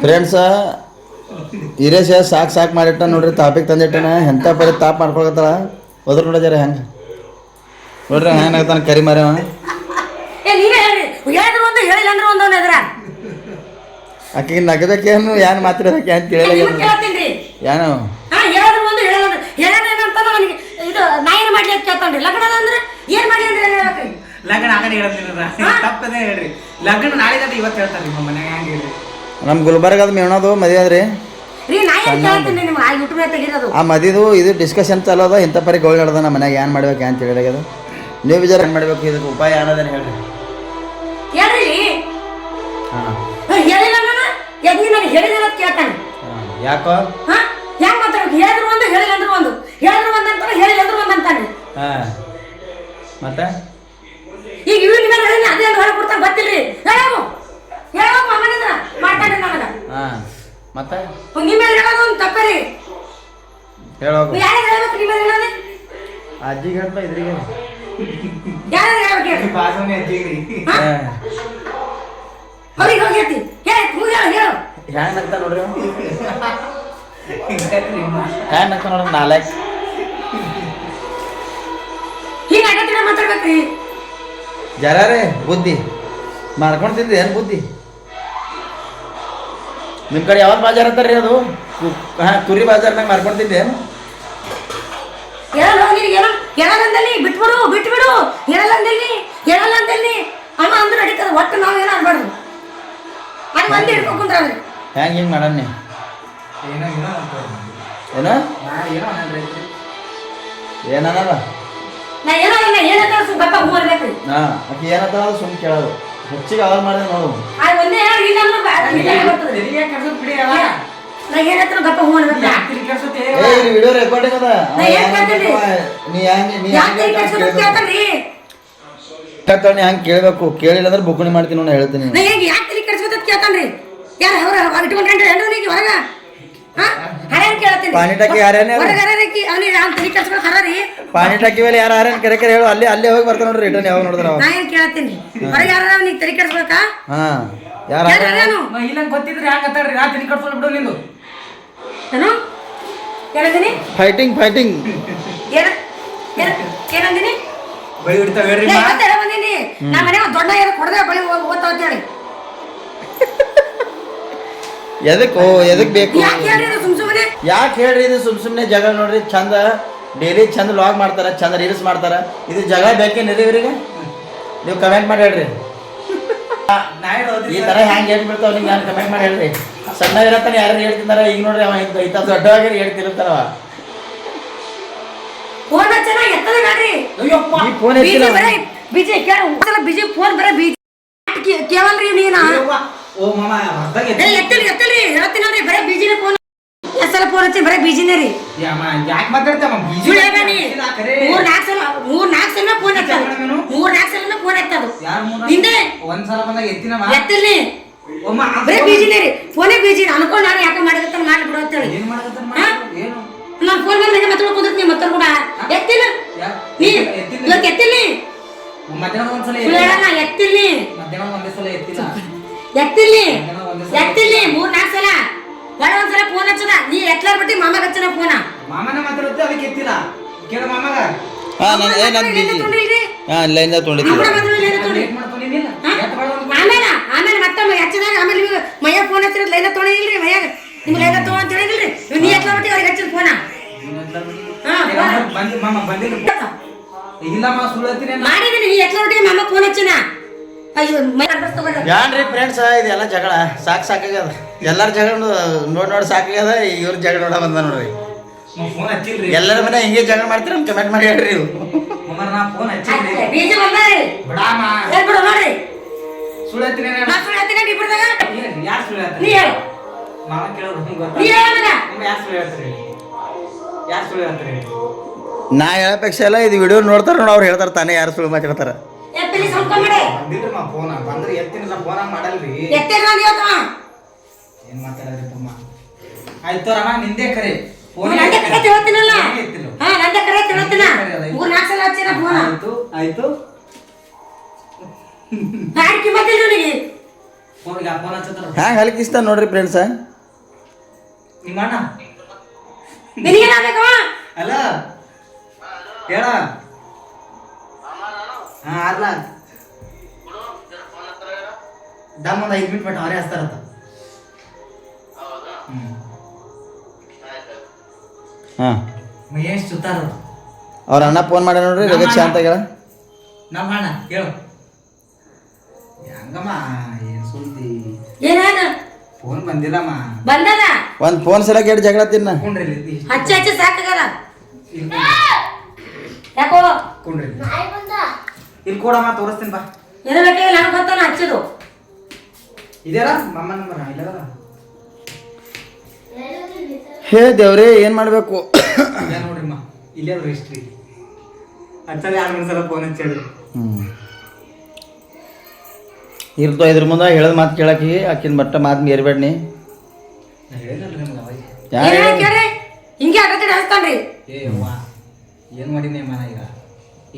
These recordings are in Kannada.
ಫ್ರೆಂಡ್ಸ ಹಿರೇಶ ಸಾಕು ಮಾಡಿಟ್ಟ ನೋಡ್ರಿ ತಾಪಿಗೆ ತಂದಿಟ್ಟನ ಎಂಥ ಪರಿ ತಾಪ್ ಮಾಡ್ಕೊಳತ್ತಾಳ ಹೋದ್ರ ನೋಡ ಜರ ಹೆಂಗೆ ನೋಡ್ರಿ ಹೆಂಗೆ ಆಗ್ತಾನೆ ಕರಿ ಮಾರ್ಯವ ಆಕೆಗೆ ನಗಬೇಕೇನು ಏನು ಮಾತಾಡೋದಕ್ಕೆ ಅಂತ ಕೇಳಿಲ್ಲ ಏನು ನಮ್ಮ ಗುಲ್ಬರ್ಗದ ಮೇಣದು ಮದುವೆ ಅದ್ರಿ ಆ ಮದಿದು ಇದು ಡಿಸ್ಕಷನ್ ಚಾಲೋ ಅದ ಇಂಥ ಪರಿ ಗೋಳ್ ನಡೆದ ನಮ್ಮ ಮನ್ಯಾಗ ಏನು ಮಾಡ್ಬೇಕು ಅಂತ ಹೇಳಿದ ನೀವು ವಿಚಾರ ಏನು ಮಾಡ್ಬೇಕು ಇದಕ್ಕೆ ಉಪಾಯ ಏನದೇನು ಹೇಳ್ರಿ ಹಾಂ ಯಾಕೋ ಹಾಂ ಮತ್ತೆ ಈಗ ಇವನ್ ಮೇಲೆ ಅದೇ ಹೊರಕೊಡ್ತಾನೆ ಗೊತ್ತಿಲ್ರಿ ಮಾತಾಡಿ ನನಗ ಹಾಂ ಮತ್ತೆ ನಿಮ್ಮ ಮೇಲೆ ಹೇಳೋದು ಒಂದು ತಪ್ಪರಿ ಹೇಳೋದು ಯಾರು ಹೇಳ್ಬೇಕು ನಿಮ್ಮ ಮೇಲೆ ಹೇಳೋದು ಅಜ್ಜಿಗೆ ಹೇಳ್ತಾ ಇದ್ರಿಗೆ ಯಾರು ಹೇಳ್ಬೇಕು ಬಾಸನೆ ಅಜ್ಜಿಗ್ರಿ ಅವ್ರಿಗೆ ಹೋಗಿರ್ತಿ ಹೇಳು ಹೇಳು ಹ್ಯಾಂಗ್ ನಗ್ತಾ ನೋಡ್ರಿ ಹ್ಯಾಂಗ್ ನಗ್ತಾ ನೋಡ್ರಿ ನಾಲ್ಕು ಹಿಂಗೆ ಆಗತ್ತಿನ ಮಾತಾಡ್ಬೇಕ್ರಿ ಜರಾರೇ ಬುದ್ಧಿ ಮಾಡ್ಕೊಂಡು ತಿಂದಿ ಏನು ಬುದ್ಧಿ ನಿಮ್ಮ ಕಡೆ ಯಾವ್ದು ಬಾಜಾರ್ ಅಂತಾರ್ರಿ ಅದು ಹಾಂ ಕುರಿ ಬಾಜಾರ್ನಾಗ ಮಾರ್ಕೊಂಡು ತಿಂದೆ ಏನು ಹೇಳಲ್ಲಂದಲ್ಲಿ ಬಿಟ್ಬಿಡು ಹೇಳಲ್ಲಂದಲ್ಲಿ ಅಮ್ಮ ಅಂದ್ರೆ ನಡೀತದ ಒಟ್ಟು ನಾವು ಏನೋ ಅನ್ಬಾರ್ದು ಅದು ಮಂದಿ ಹಿಡ್ಕೊಂಡು ಕುಂದ್ರವ್ರಿ ಹೆಂಗೆ ಹಿಂಗೆ ಮಾಡೋಣ ಏನೋ ಏನಲ್ಲ ನಾ ಏನೋ ಏನಂತ ಗಪ್ಪ ಹೂ ಅನ್ಬೇಕ್ರಿ ಹಾಂ ಆಕೆ ಏನಂತ ಸುಮ್ಮನೆ ಕೇಳೋದು ಹೆಚ್ಚಿಗೆ ಅವಾಗ ಮಾಡಿದೆ ನೋಡು ಒಂದೇ ಇಲ್ಲ ನಾ ಏನಂತ ಗಪ್ಪ ಹೂ ಅನ್ಬೇಕು ವಿಡಿಯೋ ರೆಕಾರ್ಡಿಂಗ್ ಅದ ನೀ ಹಂಗೆ ಕೇಳಬೇಕು ಕೇಳಿಲ್ಲ ಅಂದ್ರೆ ಬುಕ್ಕಣಿ ಮಾಡ್ತೀನಿ ನಾನು ಹೇಳ್ತೀನಿ ನಾ ಹೇಗೆ ಯಾಕೆ ತಲೆ ಕೆಡ್ಸ್ಕೊತ ಕೇಳ್ತಾನ್ರಿ ಯಾರು ಅವ್ರ ಇಟ್ಕೊಂಡ್ರೆ ಏನ್ರಿ ನೀಗ ಹೊರಗ ಹರ್ಯಾನ್ ಕೇಳ್ತೀನಿ ಪಾನಿ ಟಾಕಿ ಯಾರೇನೆ ಹೊರಗ ಹರ್ಯಾರಕಿ ಅವನಿಗೆ ಅವ್ನು ತಲೆ ಕೆಡ್ಸ್ಕೊಂಡು ಹರಾರಿ ಪಾನಿ ಟಾಕಿ ಮೇಲೆ ಯಾರು ಯಾರೇನು ಕರೆ ಹೇಳು ಅಲ್ಲೇ ಹೋಗಿ ಬರ್ತಾನೆ ನೋಡ್ರಿ ರಿಟರ್ನ್ ಯಾವಾಗ ನೋಡಿದ್ರ ನಾ ಏನು ಕೇಳ್ತೀನಿ ಹೊರಗೆ ಯಾರು ಅವನಿಗೆ ತಲೆ ಕೆಡ್ಸ್ಬೇಕಾ ಹಾಂ ಯಾರು ಇಲ್ಲ ಗೊತ್ತಿದ್ರೆ ಹ್ಯಾಂಗ ಅತ್ತಾಡ್ರಿ ನಾ ತಲೆ ಕಟ್ಕೊಂಡು ಬಿಡು ನಿಂದು ಏನು ಏನಂದಿನಿ ಫೈಟಿಂಗ್ ಏನಂದಿನಿ ಬಳಿ ಬಿಡ್ತಾವ ಹೇಳ್ರಿ ಬಂದೀನಿ ನಾ ಮನೆ ದೊಡ್ಡ ಏನೋ ಕೊಡದೆ ಬಳಿ ಓದ್ತಾ ಅಂತೇಳಿ ಎದಕ್ ಬೇಕು ಯಾಕೆ ಹೇಳ್ರಿ ಸುಮ್ಮನೆ ಯಾಕೆ ಹೇಳ್ರಿ ಇದು ಸುಮ್ಮನೆ ಜಗಳ ನೋಡ್ರಿ ಚಂದ ಡೈಲಿ ಚಂದ ಲಾಗ್ ಮಾಡ್ತಾರ ಚಂದ ರೀಲ್ಸ್ ಮಾಡ್ತಾರ ಇದು ಜಗಳ ಬೇಕೇನಿರಿ ಇವರಿಗೆ ನೀವು ಕಮೆಂಟ್ ಮಾಡಿ ಹೇಳ್ರಿ ಈ ತರ ಹ್ಯಾಂಗ್ ಹೇಳ್ಬಿಡ್ತಾವ ನಿಮ್ಗೆ ನಾನು ಕಮೆಂಟ್ ಮಾಡಿ ಹೇಳ್ರಿ ಸಣ್ಣ ಇರತ್ತಾನೆ ಯಾರು ಹೇಳ್ತಿದಾರ ಈಗ ನೋಡ್ರಿ ಅವ ಇಂಥ ದೊಡ್ಡವಾಗಿ ಹೇಳ್ತಿರ್ತಾರವ ಫೋನ್ ಚೆನ್ನಾಗಿ ಎತ್ತದ ಬೇಡ್ರಿ ಈ ಫೋನ್ ಎತ್ತಿಲ್ಲ ಬಿಜಿ ಬಿಜಿ ಫೋನ್ ಬರ ಬಿಜಿ ಕೇವಲ್ರಿ ನೀನ ಓ ಮಾಮ ಹೊಸದಾಗಿ ಎತ್ತಲಿ ಹೇಳ್ತೀನಲ್ರಿ ಬರೇ ಬಿಜಿನೇ ಫೋನ್ ಎಷ್ಟೆಲ್ಲ ಫೋನ್ ಹಚ್ಚಿ ಬರೇ ಬಿಜಿನೇ ರೀ ಯಾಕೆ ಮಾತಾಡ್ತಾವ ಮೂರ್ ನಾಲ್ಕು ಸಲ ಫೋನ್ ಹಚ್ಚದು ಹಿಂದೆ ಒಂದ್ಸಲ ಬಂದಾಗ ಎತ್ತಿನ ಎತ್ತಲಿ ಬರೇ ಬಿಜಿನೇ ರೀ ಫೋನೇ ಬಿಜಿ ಅನ್ಕೊಂಡು ನಾನು ಯಾಕೆ ಮಾಡಿದ ಮಾಡಿ ಬಿಡು ಅಂತೇಳಿ ಏನ್ ಮಾಡಕತ್ತಾನ ಏನು ನಾನು ಫೋನ್ ಮೇಲೆ ಮಾತಾಡ್ಕೊಂಡು ಕುಂದಿರ್ತೀನಿ ಮತ್ತೆ ಕೂಡ ಎತ್ತಿಲ್ಲ ನೀ ಇವತ್ತು ಎತ್ತಿಲ್ಲಿ ಮಧ್ಯಾಹ್ನ ಒಂದ್ಸಲ ಎತ್ತಿಲ್ಲಿ ಮಧ್ಯಾಹ್ನ ಒಂದೇ ಸಲ ಎತ್ತಿಲ್ಲ ಎತ್ತಿಲ್ಲಿ 3-4 ಸಲ ಒಂದ್ಸಲ ಫೋನ್ ಹಚ್ಚದ ನೀ ಎತ್ಲಾರ್ ಬಿಟ್ಟು ಮಾಮಗ ಹಚ್ಚನ ಫೋನ ಮಾಮನ ಮಾತಾಡುತ್ತೆ ಅದಕ್ಕೆ ಎತ್ತಿಲ್ಲ ಕೇಳ ಮಾಮಗ ಲೈನ್ ಆಮೇಲೆ ಮತ್ತೊಮ್ಮೆ ಹಚ್ಚದಾಗ ಆಮೇಲೆ ಮಯ್ಯ ಫೋನ್ ಹಚ್ಚಿರ ಲೈನ ತೊಗೊಂಡಿಲ್ರಿ ಮಯ್ಯಾಗ ನಿಮ್ಗೆ ಲೈನ ತೊಗೊಂಡ್ ಅಂತ ಹೇಳಿಲ್ರಿ ನೀ ಎತ್ಲಾರ್ ಬಿಟ್ಟು ಅವ್ರಿಗೆ ಹಚ್ಚಿದ ಫೋನ ಇಲ್ಲ ಮಾ ಸುಳ್ಳು ಹತ್ತಿನ ಮಾಡಿದೀನಿ ನೀ ಎತ್ಲಾರ್ ಬಿಟ್ಟು ಮಾಮ ಫೋನ್ ಹಚ್ಚನ ಯಾನ್ರಿ ಫ್ರೆಂಡ್ಸ್ ಇದೆಲ್ಲ ಜಗಳ ಸಾಕಾಗ್ಯದ ಎಲ್ಲರ ಜಗಳ ನೋಡಿ ಸಾಕಾಗ್ಯದ ಇವ್ರ ಜಗಳ ನೋಡ ಬಂದ ನೋಡ್ರಿ ಎಲ್ಲರ ಮನೆ ಹಿಂಗೆ ಜಗಳ ಮಾಡ್ತೀರ ಕಮೆಂಟ್ ಮಾಡಿ ಹೇಳ್ರಿ ನೀವು ನಾ ಹೇಳಪೇಕ್ಷ ಎಲ್ಲ ಇದು ವಿಡಿಯೋ ನೋಡ್ತಾರ ನೋಡಿ ಅವ್ರು ಹೇಳ್ತಾರ ತಾನೇ ಯಾರು ಸುಳ್ಳು ಮಾತಾಡ್ತಾರ ಆಯ್ತು ರಮ ನಿಂದೆ ಕರೆ ಆಯ್ತು ಫೋನ್ ಹಚ್ಚತ್ತಾರ ಹ್ಯಾಂಗ ಹಲಕಿಸ್ತಾನ ನೋಡ್ರಿ ಫ್ರೆಂಡ್ಸ. ನಿಮ್ಮ ಅಣ್ಣ ನಿನಗೇನಾಗಬೇಕವ ಅಲ್ಲ ಹೇಳ ಹಾ ಅಲ್ಲ ದಮ್ ಒಂದು 5 ಮಿನಿಟ್ ಬಿಟ್ಟು ಅವರೇ ಹಚ್ತಾರತ್ತ. ಹಾಂ ಮಹೇಶ್ ಸುತ್ತಾರ ಅವ್ರ ಅಣ್ಣ ಫೋನ್ ಮಾಡ್ಯ ನೋಡ್ರಿ ಜಗತ್ ಶಾಂತ ಆಗ್ಯಾಳ. ನಮ್ಮ ಅಣ್ಣ ಹೇಳು ಹೆಂಗಮ್ಮ ಏನ್ ಸುದ್ದಿ ಏನಾದ ಫೋನ್ ಬಂದಿಲ್ಲಮ್ಮ. ಬಂದದ ಒಂದು ಫೋನ್ ಸಲಕ್ಕೆ ಎರಡು ಜಗಳ ತಿನ್ನ. ಕುಂಡ್ರಿ ಇಲ್ಲಿ ಹಚ್ಚಿ ಹಚ್ಚಿ ಸಾಕಾಗದ. ಇಲ್ಲಿ ಯಾಕೋ ಕುಂಡ್ರಿ ಇಲ್ಲಿ ಕೊಡಮ್ಮ ತೋರಿಸ್ತೀನಿ ಬಾ. ಏನೋ ಬೇಕಾಗಿಲ್ಲ ನನಗೆ ಗೊತ್ತಾನ ಹಚ್ಚಿದು. ಇದ್ಯಾರ ಮಮ್ಮ ನಂಬರ್ ಇಲ್ಲದ ಹೇ ದೇವ್ರೇ ಏನು ಮಾಡಬೇಕು. ಇಲ್ಲ ನೋಡ್ರಿಮ್ಮ ಇಲ್ಲೇ ಹಿಸ್ಟ್ರಿ ಹಚ್ಚಲ್ಲಿ 2 ಸಲ ಫೋನ್ ಹಚ್ಚಿದ್ರು. ಇರ್ತೋ ಇದ್ರ ಮುಂದೆ ಹೇಳೋದು ಮಾತು ಕೇಳಕ್ಕೆ ಆಕಿನ ಬಟ್ಟ ಮಾತು ಮೀರ್ಬೇಡ್ನಿ. ನಾ ಹೇಳಿದ್ನಲ್ರಿ ನಿಮ್ಗೆ ಅವಾಗ. ಯಾರು ಏನ ಕೇಳ್ರಿ ಹಿಂಗೆ ಆಗತ್ತೆ ಹಚ್ತಾನ್ರಿ. ಏ ಅವ್ವ ಏನು ಮಾಡಿನಿ ಮನ ಈಗ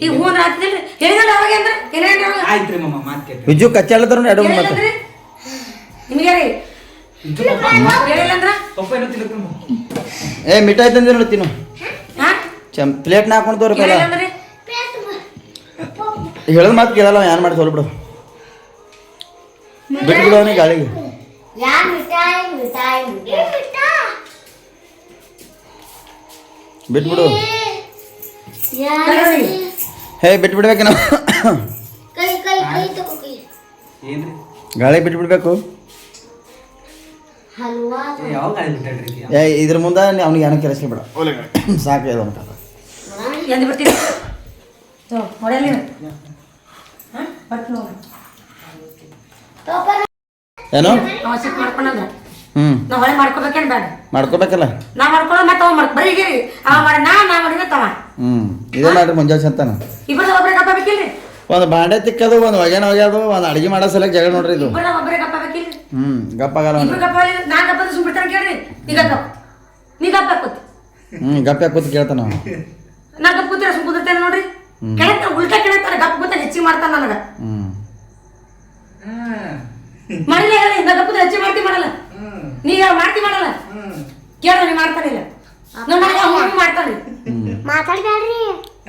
ಈಗ ಹೂನ್ ಹಾಕ್ತಿಲ್ರಿ ಹೇಳಿದ್ರಿ ಅವಾಗ ಅಂದ್ರೆ ಏನೇನ್ರಿ ಅವಾಗ ಆಯ್ತ್ರಿ ಮಮ್ಮ ಮಾತು ಕೇಳಿ ವಿಜು ಕಚ್ಚಾಳತ್ರ ಎರಡು ಮಾತು. ಹೇಳಿಲ್ಲಂದ್ರಿ ನಿಮಗೆ ರೀ ಹೇಳಿಲ್ಲ ಅಂದ್ರ ಪಪ್ಪ ಏನೋ ತಿಳ್ಕೊಂಡು ಏ ಮಿಠಾಯಿ ತಂದೆ ನೋಡ್ತೀನು ಹಾ ಪ್ಲೇಟ್ನ ಹಾಕೊಂಡು ತೋರಿ ಪೈಲ. ಹೇಳಿಲ್ಲ ಅಂದ್ರಿ ಹೇಳೋದು ಮಾತು ಕೇಳಲ್ಲ ಏನು ಮಾಡಿ ತೋಲ್ಬಿಡು. ಬಿಟ್ಬಿಡು ಅವನಿಗೆ ಗಾಳಿಗೆ. ಬಿಟ್ಬಿಡು. ಹೇ ಬಿಟ್ಬಿಡ್ಬೇಕು ನಾವು ಏನ್ರಿ ಗಾಳಿ ಬಿಟ್ಬಿಡ್ಬೇಕು. ಏ ಯಾವ ಗಾಳಿ ಬಿಟ್ಟಾಡ್ರಿ ಈಗ? ಏ ಇದ್ರ ಮುಂದೆ ಅವ್ನಿಗೆ ಏನೋ ಕೆಲಸ ಬಿಡ ಸಾಕು ಇದು ಅಂತ. ಎಂದು ಬರ್ತೀನಿ ಹೊಡೆಯಲಿ ಬರ್ತೀನಿ ಏನು ಅವ ಸಿಟ್ಟು ಮಾಡ್ಕೊಂಡಂದ ಹ್ಞೂ ನಾ ಹೊಳೆ ಮಾಡ್ಕೋಬೇಕೇನು ಬೇಡ ಮಾಡ್ಕೋಬೇಕಲ್ಲ. ನಾ ಮಾಡ್ಕೊಳ್ಳೋ ಮತ್ತೆ ಅವ ಬರೀ ಹೀಗೆ ಅವ ಮಾಡಿ ನಾ ಮಾಡಿದ ತವ ಇದೇ ಮಾಡ್ರಿ ಮುಂಜಾನೆ ಸಂತಾನ. ಇಬ್ಬರದ ಒಬ್ಬರೇ ಕಪ್ಪಬೇಕಿಲ್ರಿ ಒಂದು ಬಾಂಡೆ ತಿಕ್ಕದು ಒಂದು ಒಗ್ಯಾನ ಒಗ್ಯಾದು ಒಂದು ಅಡುಗೆ ಮಾಡೋ ಸಲಕ್ಕೆ ಜಗಳ ನೋಡ್ರಿ ಇದು. ಇಬ್ಬರದ ಒಬ್ಬರೇ ಕಪ್ಪಬೇಕಿಲ್ರಿ ಗಪ್ಪಾಗಲ್ಲ ಇಬ್ರು ಕಪ್ಪ ನಾ ಕಪ್ಪದ ಸುಮ್ಬಿಡ್ತಾನೆ ಕೇಳ್ರಿ ಈಗ ಕಪ್ಪ ನೀ ಕಪ್ಪ ಹಾಕೋತಿ ಗಪ್ಪ ಕೂತ್ ಕೇಳ್ತಾನ ನಾವು. ನಾ ಕಪ್ಪ ಕೂತಿರ ಸುಮ್ ಕೂತಿರ್ತೇನೆ ನೋಡ್ರಿ ಕೆಳತ್ತ ಉಲ್ಟಾ ಕೆಳತ್ತಾನೆ ಗಪ್ಪ ಕೂತ ಹೆಚ್ಚಿಗೆ ಮಾಡ್ತಾನ ನನಗ ಮಾಡಿಲ್ಲ ಹೇಳಿ ನಾ ಕಪ್ಪದ ಹೆಚ್ಚಿಗೆ ಮಾಡ್ತಿ ಮಾಡಲ್ಲ ನೀ ಮಾಡ್ತಿ ಮಾಡಲ್ಲ ಕೇಳ ನೀ ಮಾಡ್ತಾನಿಲ್ಲ ನಮ್ಮ ಮನೆಗೆ ಮಾಡ್ತಾನೆ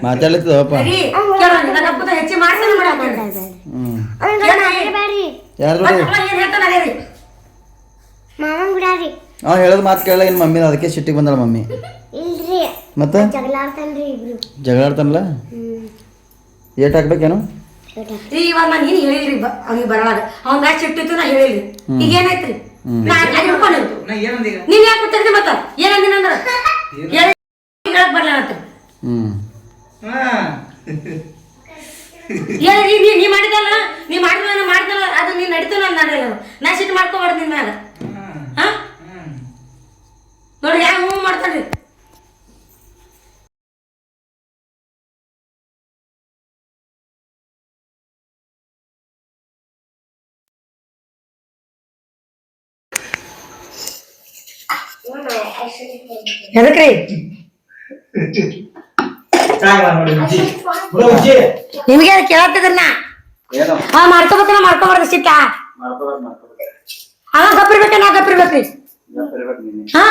ಮಾತಾಡ್ಲಿತ್ತದಪ್ಪ. ಸರಿ ಕೇಳ ನಾ ಕಪ್ಪದ ಹೆಚ್ಚಿಗೆ ಮಾಡ್ತಾನೆ ಮಾಡಲ್ಲ ಯಾರು ಏನ್ ಹೇಳ್ತಾನೆ ಅದೇ ರೀ ಅವ ಹೇಳೋದು ಮಾತು ಕೇಳಲ್ಲ ಇನ್ನು ಮಮ್ಮಿ ಅದಕ್ಕೆ ಸಿಟ್ಟಿಗೆ ಬಂದಳ ಮಮ್ಮಿ. ಮತ್ತೆ ಜಗಳಾಡ್ತಾನಲ್ಲ ಏಟ್ ಹಾಕ್ಬೇಕೇನು. ರೀ ಇವಾಗ ನಾನು ಏನು ಹೇಳಿಲ್ರಿ ಅವ್ನಿಗೆ ಬರಲಾಗ ಅವ್ನ ಮ್ಯಾಚ್ ಇಟ್ಟಿತ್ತು ನಾ ಹೇಳಿಲ್ರಿ ಈಗ ಏನಾಯ್ತ್ರಿ ನಾ ಹಿಡ್ಕೊಂಡಿತ್ತು ನಾ ಏನಂದ ಈಗ ನೀವ್ ಯಾಕೆ ಗೊತ್ತಿರ್ತಿ ಮತ್ತ ಏನಂದಿನ ಅಂದ್ರ ಹೇಳಕ್ ಬರ್ಲ ಅಂತ ಹೇಳಿ ನೀ ಮಾಡಿದಲ್ಲ ನೀ ಮಾಡಿದಲ್ಲ ಅದು ನೀ ನಡೀತು ನಾನು ನಡೆಯಲ್ಲ ನಾ ಸಿಟ್ಟು ಮಾಡ್ಕೋಬಾರ್ದು ನಿನ್ ಮ್ಯಾಲ ಹಾ ನೋಡಿ ಯಾವ ಹೂ ಮಾಡ್ತಾನ್ರಿ ಎದಕ್ರಿ ನಿಮ್ಗೆ ಕೇಳತ್ತಿದ್ರನ್ನ ಏನು ಹಾ ಮಾಡ್ಕೋಬೇಕಲ್ಲ ಮಾಡ್ಕೋಬಾರ್ದು ಸಿಟ್ಟ ಅವ ಗಪ್ಪಿರ್ಬೇಕ ನಾ ಗಪ್ಪಿರ್ಬೇಕ್ರಿ ಹಾ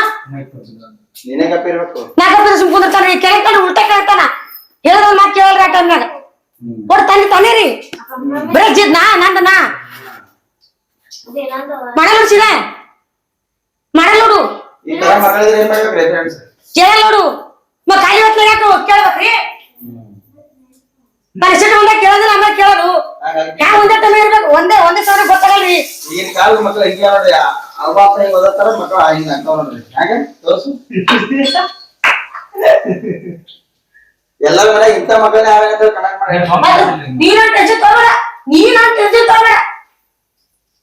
ನೀನೇ ಗಪ್ಪ ಇರ್ಬೇಕು. ನಾ ಗಪ್ಪಿರ ಸುಮ್ ಕುಂದಿರ್ತಾನ ಕೇಳ್ತಾನ ಉಲ್ಟಾ ಕೇಳ್ತಾನ ಹೇಳಿದ ಮಾತು ಕೇಳಲ್ರಿ ಆ ಟೈಮ್ನಾಗ ಒಟ್ಟು ತಂದೆ ತಾನೇ ರೀ ಬರೀ ಜಿದ್ ನಾ ಮಾಡಲ್ಲ ನೋಡ್ಸಿದ ಮಾಡಲ್ಲ ನೋಡು ಈ ತರ ಮಕ್ಕಳಿದ್ರೆ ಏನ್ ಮಾಡ್ಬೇಕ್ರಿ ಫ್ರೆಂಡ್ಸ್. ಕೇಳಲ್ಲ ನೋಡು ಕಾಯಿ ಹೊತ್ತ ಯಾಕೆ ಕೇಳ್ಬೇಕ್ರಿ ನಾನು ಸಿಟ್ಟು ಒಂದೇ ಕೇಳೋದಿಲ್ಲ ಆಮೇಲೆ ಕೇಳೋದು ಯಾವ ಒಂದೇ ಟೈಮ್ ಇರ್ಬೇಕು ಒಂದೇ ಸಾವಿರ ಗೊತ್ತಾಗಲ್ರಿ. ಈಗಿನ ಕಾಲದ ಮಕ್ಕಳು ಹಿಂಗೆ ನೋಡ್ರಿ ಅವ್ವ ಅಪ್ಪ ಹಿಂಗೆ ಓದತ್ತಾರ ಮಕ್ಕಳು ಹಿಂಗೆ ಅಂತಾವ ನೋಡ್ರಿ. ಹಾಗೆ ತೋರ್ಸು ಎಲ್ಲ ಮನೆ ಇಂಥ ಮಕ್ಕಳನ್ನ ಯಾವ್ಯಾವ ಕನೆಕ್ಟ್ ಮಾಡಿ ನೀನ ಟೆನ್ಷನ್ ತಗೋಬೇಡ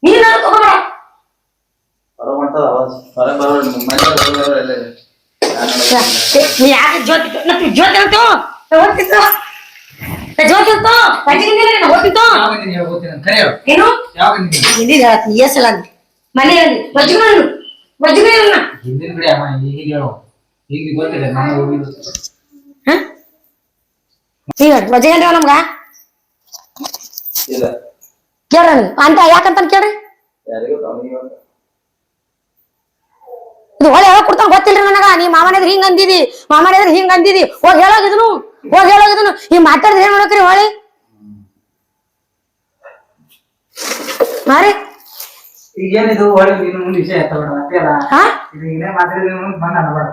ನೀನ್ ತಗೋಬೇಡ ಹೊರ ಮಾಡ್ತದ ಅವಾಜ್ ಹೊರ ಬರೋಣ ಮನೆ ಎಲ್ಲ ನೀ ಯಾಕೆ ಜ್ಯೋತಿ ಜ್ಯೋತಿ ಅಂತ ಓದ್ತಿತ್ತು ಜ್ಯೋತಿ ಅಂತ ಓದ್ತಿತ್ತು ಏನು ಎಸಲ ಮನೆಯಲ್ಲಿ ಮಜ್ಜಿಗೆ ಹಿಂದಿನ ಕಡೆ ಅಮ್ಮ ಈಗ ಹೇಳು ಈಗ ಗೊತ್ತಿಲ್ಲ ನಾನು ಹೋಗಿದ್ದು ಈಗ ಮಜ್ಜಿಗೆ ನಮ್ಗ ಇಲ್ಲ ಕೇಳ್ರಿ ಅಂತ ಯಾಕಂತ ಕೇಳ್ರಿ ಯಾರಿಗೂ ಅವನಿಗೆ ಇದು ಹೊಳೆ ಹೇಳಕ್ ಕೊಡ್ತಾನ ಗೊತ್ತಿಲ್ರಿ ನನಗ. ನೀ ಮಾಮನೆದ್ರ ಹಿಂಗ್ ಅಂದಿದಿ, ಮಾಮನೆದ್ರ ಹಿಂಗ್ ಅಂದಿದಿ, ಹೋಗಿ ಹೇಳೋಗಿದ್ನು, ಹೋಗಿ ಹೇಳೋಗಿದ್ನು. ಈ ಮಾತಾಡಿದ್ರೆ ಏನ್ ಮಾಡ್ಬೇಕ್ರಿ ಹೊಳೆ? ಮಾರಿ ಈಗೇನಿದು ಒಳಗೆ ಇನ್ನು ಮುಂದೆ ವಿಷಯ ಎತ್ತಬೇಡ ಮತ್ತೆ ಅಲ್ಲ. ಇದು ಏನೇ ಮಾತಾಡಿದ್ರೆ ಬಂದು ಅನ್ಬೇಡ.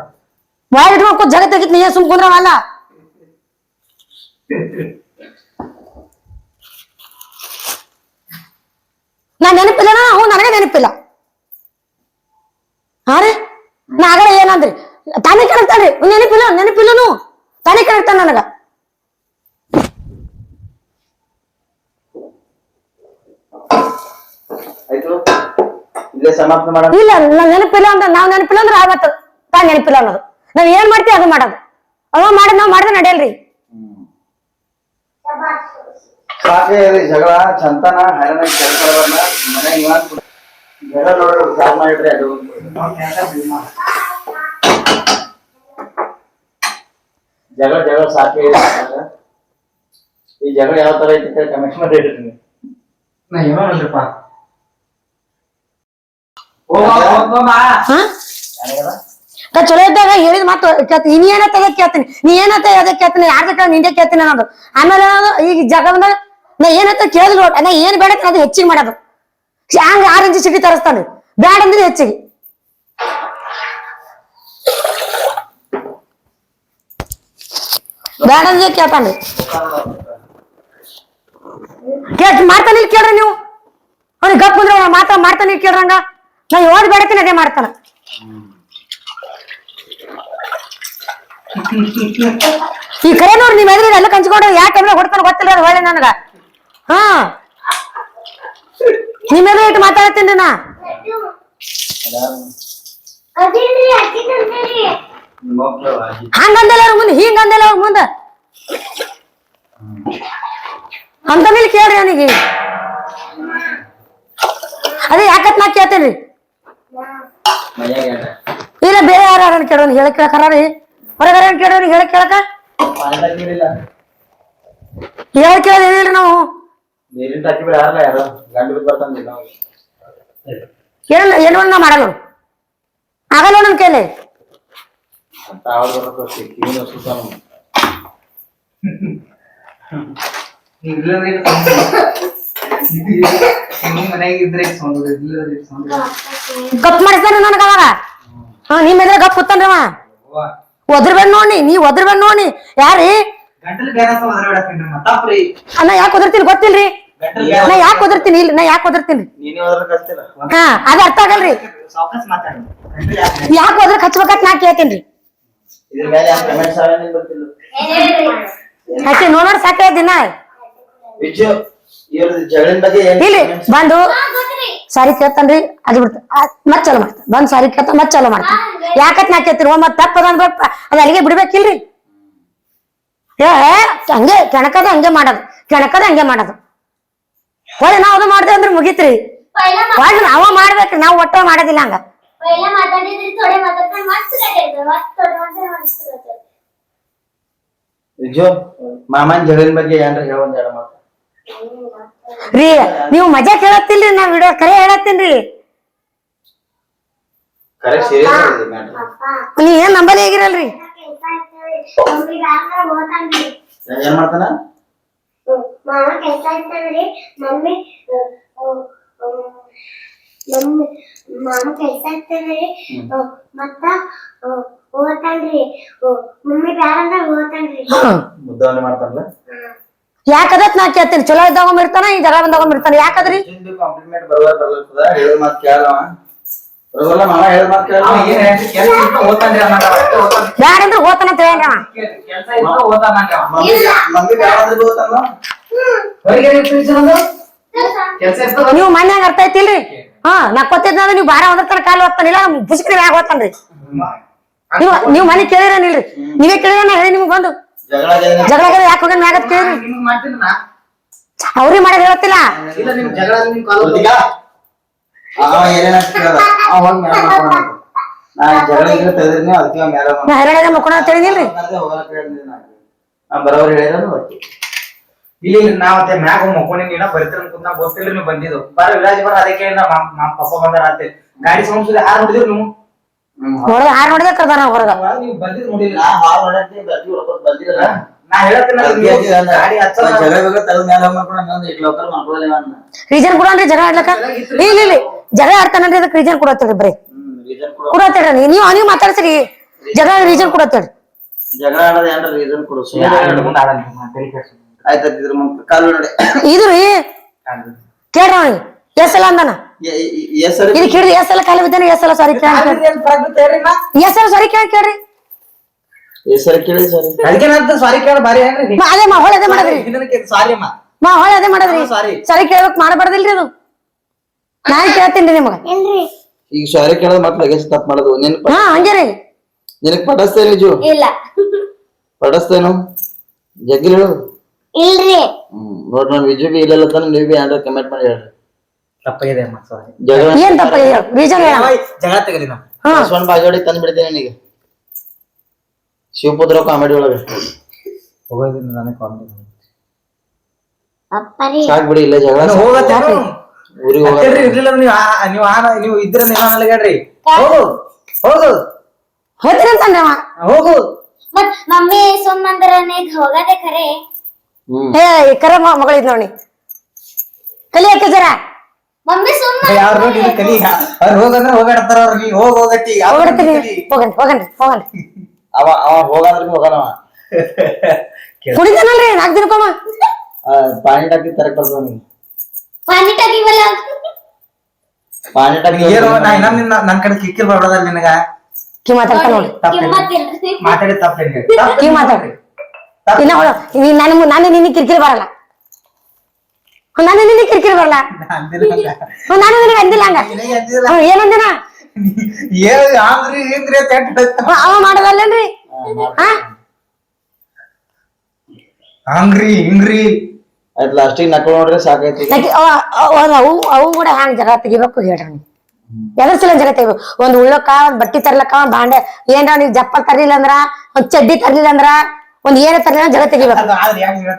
ಬಾಯ್ ಇಟ್ಕೊಂಡು ಜಗತ್ತಾಗಿತ್ತು ನೀ ಸುಮ್ ಕುಂದ್ರವಲ್ಲ. ನಾ ನೆನಪಿಲ್ಲ, ಹ್ಞೂ ನನಗೆ ನೆನಪಿಲ್ಲ. ಹಾ ರೀ ನಾ ಆಗಲ್ಲ ಏನಂದ್ರಿ ತಾನೇ ಕೇಳ್ತಾನ್ರಿ. ನೆನಪಿಲ್ಲ ನೆನಪಿಲ್ಲನು ತಾನೇ ಕೇಳ್ತಾನ ನನಗ. ಆಯ್ತು ಇಲ್ಲೇ ಸಮಾಪ್ತ ಮಾಡ. ಇಲ್ಲ ನಾವ್ ನೆನಪಿಲ್ಲ ಅಂದ್ರೆ ನಾವ್ ನೆನಪಿಲ್ಲ ಅಂದ್ರೆ ಆವತ್ತು ತಾ ನೆನಪಿಲ್ಲ ಅನ್ನೋದು. ನಾವ್ ಏನ್ ಮಾಡ್ತೀವಿ ಅದು ಮಾಡೋದು. ಅವ ಮಾಡಿದ್ ನಾವ್ ಮಾಡಿದ್ರೆ ನಡೆಯಲ್ರಿ. ಸಾಕೆ ಜಗಳ ಚಂತನ ಹೈರಾಣ ಕೇಳ್ಕೊಳ್ಳೋಣ ಮನೆ ನಿವಾಸ ಜಗಳ ನೋಡ್ರಿ ಸಾಕ್ ಮಾಡಿಟ್ರಿ ಅದು ಜಗಳ ಜಗಳ ಸಾಕೆ ಈ ಜಗಳ ಯಾವ ತರ ಐತಿ ಕಮೆಂಟ್ ಮಾಡಿ ಹೇಳ್ರಿ. ನಾ ಏನಲ್ರಿಪ್ಪ ನಾ ಚಲೋ ಇದ್ದಾಗ ಹೇಳಿದ ಮಾತು ಕೇಳ್ತೀನಿ. ನೀ ಏನತ್ತ ಅದಕ್ಕೆ ಕೇಳ್ತೀನಿ, ನೀ ಏನತ್ತ ಅದಕ್ಕೆ ಕೇಳ್ತೀನಿ, ಯಾರ್ದ ಕೇಳ ನಿಂದೆ ಕೇಳ್ತೀನಿ ಅನ್ನೋದು. ಆಮೇಲೆ ಈಗ ಜಗದಾಗ ನಾ ಏನತ್ತ ಕೇಳಿದ್ರು ನಾ ಏನ್ ಬೇಡ ಅದು ಹೆಚ್ಚಿಗೆ ಮಾಡೋದು. ಹಂಗ 6 ಇಂಚು ಸಿಟಿ ತರಿಸ್ತಾನೆ ಬ್ಯಾಡ ಅಂದ್ರೆ ಹೆಚ್ಚಿಗೆ. ಬ್ಯಾಡ ಅಂದ್ರೆ ಕೇಳ್ತಾನೆ ಮಾಡ್ತಾನೆ. ಕೇಳ್ರಿ ನೀವು ಅವ್ನಿಗೆ ಗಪ್ ಅಂದ್ರೆ ಮಾಡ್ತಾನೆ ಕೇಳ್ರಂಗ. ನಾ ಯಾವ್ದು ಬೇಡತೀನಿ ಅದೇ ಮಾಡ್ತಾನ. ಈ ಕರೆ ನೋಡ್ರಿ ನಿಮ್ ಎದ್ರಿಗೆ ಎಲ್ಲ ಕಂಚ್ಕೊಂಡ್ರೆ ಯಾವ ಟೈಮ್ನಾಗ ಹೊಡ್ತಾನ ಗೊತ್ತಿಲ್ಲ ಅದು ಒಳ್ಳೆ ನನಗ. ಹಾ ನಿಮ್ಮೆಲ್ಲ ಇಟ್ಟು ಮಾತಾಡ್ತೀನಿ ನಾ. ಹಂಗಂದಲ್ಲ ಅವ್ರ ಮುಂದೆ, ಹಿಂಗ ಅಂದಲ್ಲ ಅವ್ರ ಮುಂದ ಅಂತ ಮೇಲೆ ಕೇಳ್ರಿ ಅವನಿಗೆ. ಅದೇ ಯಾಕತ್ ನಾ ಕೇಳ್ತೇನ್ರಿ. ಇಲ್ಲ ಬೇರೆ ಯಾರು ಕೇಳೋನ್ ಹೇಳಕ್ ಕೇಳಕರಿ ಹೊರಗಾರ ಕೇಳೋರಿಗೆ ಹೇಳಕ್ ಕೇಳಕ ಹೇಳಕ್ ಕೇಳೋದ್ ಏನಿಲ್ರಿ ನಾವು. ನೀರಿನ ಟಾಕಿ ಬಿಡ ಯಾರಲ್ಲ ಯಾರು ಗಂಡು ಬಿದ್ದು ಬರ್ತಾನಿಲ್ಲ ಏನು ನಾ ಮಾಡಲ್ಲ ಆಗಲ್ಲ ನನ್ ಕೈಲಿ. ಅಂತ ಆವಾಗ ಬರ್ತದೆ ಕಿವಿನ ಸುತ್ತಾನ ಗಪ್ ಮಾಡಿಸ್ತಾನೆ ನನಗ ಅವಾಗ. ಹಾ ನಿಮ್ ಎದ್ರ ಗಪ್ ಕೂತಾನ್ರವ ಒದ್ರಬೇಡ ನೋಡಿ, ನೀ ಒದ್ರಬೇಡ ನೋಡಿ. ಯಾರೀ ನಾ ಯಾಕೆ ಒದರ್ತೀನಿ ಗೊತ್ತಿಲ್ರಿ. ನಾ ಯಾಕೆ ಒದರ್ತೀನಿ ಇಲ್ಲ ನಾ ಯಾಕೆ ಒದರ್ತೀನಿ ಹಾ ಅದ ಅರ್ಥ ಆಗಲ್ರಿ. ಯಾಕೆ ಒದ್ರಕ್ ಹಚ್ಬೇಕಂತ ನಾ ಕೇಳ್ತೇನ್ರಿ. ಅಷ್ಟೇ ನೋಡ್ ಸಾಕ ದಿನ ಇಲ್ಲಿ ಬಂದು ಸಾರಿ ಕೇಳ್ತಾನ್ರಿ ಅದು ಬಿಡ್ತ ಮತ್ ಚಲೋ ಮಾಡ್ತಾನ. ಬಂದ್ ಸಾರಿ ಕೇಳ್ತಾನ ಮತ್ ಚಲೋ ಮಾಡ್ತಾನ. ಯಾಕತ್ ನಾ ಕೇಳ್ತೀನಿ ಮತ್ ತಪ್ಪದ ಅನ್ಬೇಕು ಅದ್ ಅಲ್ಲಿಗೆ ಬಿಡ್ಬೇಕಿಲ್ರಿ. ಹಂಗೆ ಕೆಣಕದ ಹಂಗೆ ಮಾಡೋದು, ಕೆಣಕದ ಹಂಗೆ ಮಾಡೋದು. ಹೊಳೆ ನಾವ್ ಅದು ಮಾಡ್ದೇವ್ ಅಂದ್ರೆ ಮುಗಿತ್ರಿ. ನಾವ ಮಾಡ್ಬೇಕ್ರಿ, ನಾವ್ ಒಟ್ಟ ಮಾಡೋದಿಲ್ಲ ಹಂಗ. ಮಾಮನ್ ಜಗಳಿನ ಬಗ್ಗೆ ಏನ್ರ ಹೇಳೊಂದ್ ಎರಡು ಮಾತು ರೀ. ನೀವು ಮಜಾ ಕೇಳತ್ತಿಲ್ರಿ, ನಾ ವಿಡಿಯೋ ಕರೆ ಹೇಳತ್ತೀನ್ರಿ. ಕರೆ ಸೀರಿಯಸ್ ನೀ ಏನ್ ನಂಬಲ್ಲಿ ಹೇಗಿರಲ್ರಿ. ಏನ್ ಮಾಡ್ತಾನ ಮಾಮ ಕೆಲಸ ಇರ್ತಾನ್ರಿ. ಮಮ್ಮಿ ಮಾಮ ಕೆಲಸ ಇರ್ತಾನ್ರಿ. ಮತ್ತ ಓದ್ತಾನ್ರಿ. ಮಮ್ಮಿ ಬ್ಯಾಡ ಅಂದಾಗ ಓದ್ತಾನ್ರಿ. ಮುದ್ದವನ್ನೇ ಮಾಡ್ತಾನಲ್ಲ. ಯಾಕದತ್ ನಾ ಕೇಳ್ತೀನಿ. ಚಲೋ ಇದ್ದಾಗೊಮ್ಮೆ ಇರ್ತಾನ, ಈ ಜಗಳ ಬಂದಾಗೊಮ್ಮೆ ಇರ್ತಾನ. ಯಾಕದ್ರಿ ಕಾಂಪ್ಲಿಮೆಂಟ್ ಬರ್ತದ ಹೇಳೋ ಮಾತು ಕೇಳವ ಬರೋಲ್ಲ. ಮಾಮ ಹೇಳೋ ಮಾತು ಕೇಳ ಬ್ಯಾಡ ಅಂದ್ರೆ ಓದ್ತಾನ ಅಂತ ಹೇಳ. ಮಮ್ಮಿ ಬ್ಯಾಡ ಅಂದ್ರೆ ಓದ್ತಾನ. ನೀವು ಮನ್ಯಾಗ ಅರ್ಥ ಐತಿಲ್ರಿ. ಹಾ ನಕ್ಕೊತ್ತಿದ್ನ ನೀವು ಬಾರ ಒಂದ್ರ ಕಾಲು ಓದ್ತಾನಿಲ್ಲ ಬುಸ್ಕ್ರಿ ಮ್ಯಾಗ ಓದ್ತಾನ್ರಿ. ನೀವ್ ಮನೆ ಕೇಳಿರೇನಿಲ್ರಿ. ನೀವೇ ಕೇಳಿರ ನಾ ಹೇಳಿ ನಿಮ್ಗೆ ಬಂದು ಜಗಳ ಯಾಕೆ ಹೋಗ ಮ್ಯಾಗತ್ ಕೇಳ್ರಿ. ಅವ್ರಿಗೆ ಮಾಡೋದ್ ಹೇಳತ್ತಿಲ್ಲ. ನಾ ಹೈರಾಣ ಮುಕ್ಕೋಣ ಅಂತ ಹೇಳಿದಿಲ್ರಿ. ಬರೋವ್ರು ಹೇಳಿದ್ರು ಇಲ್ಲಿ ನಾವತ್ತೆ ಮ್ಯಾಗ ಮಕ್ಕೊಂಡಿ ನೀನ ಬರ್ತೀರ ಅನ್ಕೊಂಡ್ ನಾ ಗೊತ್ತಿಲ್ಲ ನೀವು ಬಂದಿದ್ದು ಬರ ವಿರಾಜ್ ಬರ ಅದಕ್ಕೆ ಪಪ್ಪ ಬಂದಾರ ಆತೆ ಗಾಡಿ ಸೌಂಡ್ ಹಾರ್ ನೋಡಿದ್ರು ನೀವು ಹೊರಗ ಹಾರ್ ನೋಡಿದ್ರೆ ಕರ್ದಾರ ಹೊರಗ ನೀವು ಬಂದಿದ್ ನೋಡಿಲ್ಲ ಹಾಲ್ ಹೊಡ್ಯಾತಿ ಗಟ್ಟಿ ಹೊಡ್ಕೊಂಡ್ ಬಂದಿರಲ್ಲ ನಾ ಹೇಳ್ತೀನಿ ಗಾಡಿ ಹಚ್ಚಲ್ಲ ಜಗಳ ತೆಗೆದ ಮೇಲೆ ಮಾಡ್ಕೊಂಡು ಇಟ್ ಲೋಕಲ್ ಮಾಡ್ಕೊಳ್ಳಲ್ಲ ಅನ್ನ ರೀಸನ್ ಕೊಡನ್ರಿ ಜಗಳ ಆಡ್ಲಕ್ಕ ಇಲ್ಲ ಇಲ್ಲ ಜಗಳ ಆಡ್ತಾನಂದ್ರೆ ಅದಕ್ಕೆ ರೀಸನ್ ಕೊಡತ್ತೇಳಿ ಬರೀ ರೀಸನ್ ಕೊಡತ್ತೇಳ್ರಿ ನೀವು ಮಾತಾಡ್ತೀರಿ ಜಗಳ ರೀಸನ್ ಕೊಡತ್ತೇಳಿ ಜಗಳ ಆಡೋದು ಏನ್ರ ರೀಸನ್ ಕೊಡು ಮುಂದೆ ಆಡಲ್ಲ ತಲೆ ಕೆಡ್ಸು ಆಯ್ತು ಇದ್ರ ಮುಂದೆ ಕಾಲು ನೋಡಿ ಇದು ರೀ ಕೇಳ್ರಿ ಅವನಿಗೆ ಎಷ್ಟೆಲ್ಲ ಅಂದಾನ ಹೆಸರು ಇದು ಕೇಳ್ರಿ ಎಷ್ಟೆಲ್ಲ ಕಾಲ ಬಿದ್ದಾನೆ ಎಷ್ಟೆಲ್ಲ ಸಾರಿ ಎಷ್ಟೆಲ್ಲ ಸಾರಿ ಕೇಳ್ರಿ ಹೆಸರು ಕೇಳಿ ಸರಿ ಅದಕ್ಕೇನಂತ ಸಾರಿ ಕೇಳ ಬಾರಿ ಏನ್ರಿ ಅದೇ ಹೊಳೆ ಅದೇ ಮಾಡದ್ರಿ ಸಾರಿ ಅಮ್ಮ ಹೊಳೆ ಅದೇ ಮಾಡದ್ರಿ ಸಾರಿ ಸಾರಿ ಕೇಳ್ಬೇಕು ಮಾಡಬಾರ್ದಿಲ್ರಿ ಅದು ನಾನ್ ಕೇಳ್ತೀನಿ ನಿಮಗ ಇಲ್ರಿ ಈಗ ಸಾರಿ ಕೇಳೋದು ಮಕ್ಳು ಲಗೇಜ್ ತಪ್ಪು ಮಾಡೋದು ಹಾ ಹಂಗೆ ರೀ ನಿನಗ್ ಪಡಸ್ತೇನೆ ನಿಜು ಇಲ್ಲ ಪಡಸ್ತೇನು ಜಗ್ಗಿಲ್ ಹೇಳು ಇಲ್ರಿ ನೋಡ್ ನಾನು ವಿಜು ಬಿ ಇಲ್ಲ ತಾನೆ ನೀವು ಬಿ ಏನಾರ ಕಮೆಂಟ್ ಮಾಡಿ ಹೇಳ್ರಿ ತಪ್ಪಾಗಿದೆ ಅಮ್ಮ ಸಾರಿ ಜಗಳ ಏನ್ ತಪ್ಪ ರೀಸನ್ ಹೇಳ ಜಗಳ ತೆಗಲಿ ನಾವು ಹಾ ಬಸವಣ್ಣ ಬಾಗೇವಾಡಿ ತಂದು ಬಿಡ್ತೇನೆ ನಿನಗೆ ಶಿವಪುತ್ರ ಕಾಮಿಡಿ ಒಳಗೆ ಹೋಗೋದ್ರಿಂದ ನನಗೆ ಕಾಮಿಡಿ ಅಪ್ಪರಿ ಸಾಕ್ ಬಿಡಿ ಇಲ್ಲ ಜಗಳ ಹೋಗತ್ತೆ ಊರಿಗೆ ಹೋಗ ಇರ್ಲಿಲ್ಲ ನೀವು ಇದ್ರ ಹೇಳ್ರಿ ಹೋಗು ಹೋಗು ಹೋಗ್ತೀನಿ ಅಂತಂದ್ರೆ ಅವ ಹೋಗು ಮತ್ ಮಮ್ಮಿ ಸುಮ್ಮಂದ್ರನೇ ಹೋಗದೆ ಖರೆ ಏ ಕರ ಮಗಳಿದ್ ನೋಡಿ ಕಲಿಯಕ್ಕೆ ಜರ ಮಮ್ಮಿ ಸುಮ್ಮ ಯಾರು ನೋಡಿ ಕಲಿ ಅವ್ರು ಹೋಗಂದ್ರೆ ಹೋಗಾಡ್ತಾರ ಅವ್ರು ನೀ ಹೋಗತಿ ಹೋಗ್ಬಿಡ್ತೀನಿ ಹೋಗನ್ರಿ ಅವ ಹೋಗಂದ್ರೆ ಹೋಗಲ್ಲವ ಕುಡಿತಾನಲ್ರಿ 4 ದಿನಕ್ಕೊಮ್ಮ ಪಾನಿ ಟಾಕಿ ತರಕ್ ಬರ್ತದ ನೀನು ಪಾನಿ ಟಗಿವಲ್ಲ ಪಾನಿ ಟಾಕಿ ಏನೋ ನಾ ಇನ್ನೊಂದ್ ನನ್ ಕಡೆ ಕಿಕ್ಕಿರ್ ಬರ್ಬೋದಲ್ಲ ನಿನಗ ಕಿ ಮಾತಾಡ್ತಾ ನೋಡಿ ಕಿಮ್ಮತ್ತಿಲ್ರಿ ಮಾತಾಡಿ ತಪ್ಪೇನ್ರಿ ಕಿ ಮಾತಾಡ್ರಿ ಇನ್ನ ನಾನು ನಿನ್ನ ಕಿರಿಕಿರಿ ಬರಲ್ಲ ನಾನು ನಿನ್ನ ಕಿರಿಕಿರಿ ಬರಲ್ಲ ನಾನು ನಿನಗೆ ಅಂದಿಲ್ಲ ಹಂಗ ಏನಂದಿನ ಅವ ಮಾಡೋದಲ್ಲೇನ್ರಿ ಹಾ ಹಂಗ್ರಿ ಹಿಂಗ್ರಿ ಆಯ್ತು ಲಾಸ್ಟಿಗೆ ನಕ್ಳು ನೋಡ್ರಿ ಸಾಕೈತಿ ಅವು ಕೂಡ ಹ್ಯಾಂಗ ಜಗಳ ತೆಗಿಬೇಕು ಹೇಳ್ರಿ ನೀವು ಎದರ್ಸಲ ಜಗಳ ತೆಗಿಬೇಕು ಒಂದ್ ಉಳ್ಳಕ್ಕ ಒಂದ್ ಬಟ್ಟಿ ತರ್ಲಕ್ಕ ಒಂದ್ ಬಾಂಡೆ ಏನ್ರ ನೀವ್ ಜಪ್ಪಲ್ ತರ್ಲಿಲ್ಲ ಅಂದ್ರ ಒಂದ್ ಚಡ್ಡಿ ತರ್ಲಿಲ್ಲ ಅಂದ್ರ ಒಂದ್ ಏನೇ ತರ್ಲಿಲ್ಲ ಜಗಳ ತೆಗಿಬೇಕು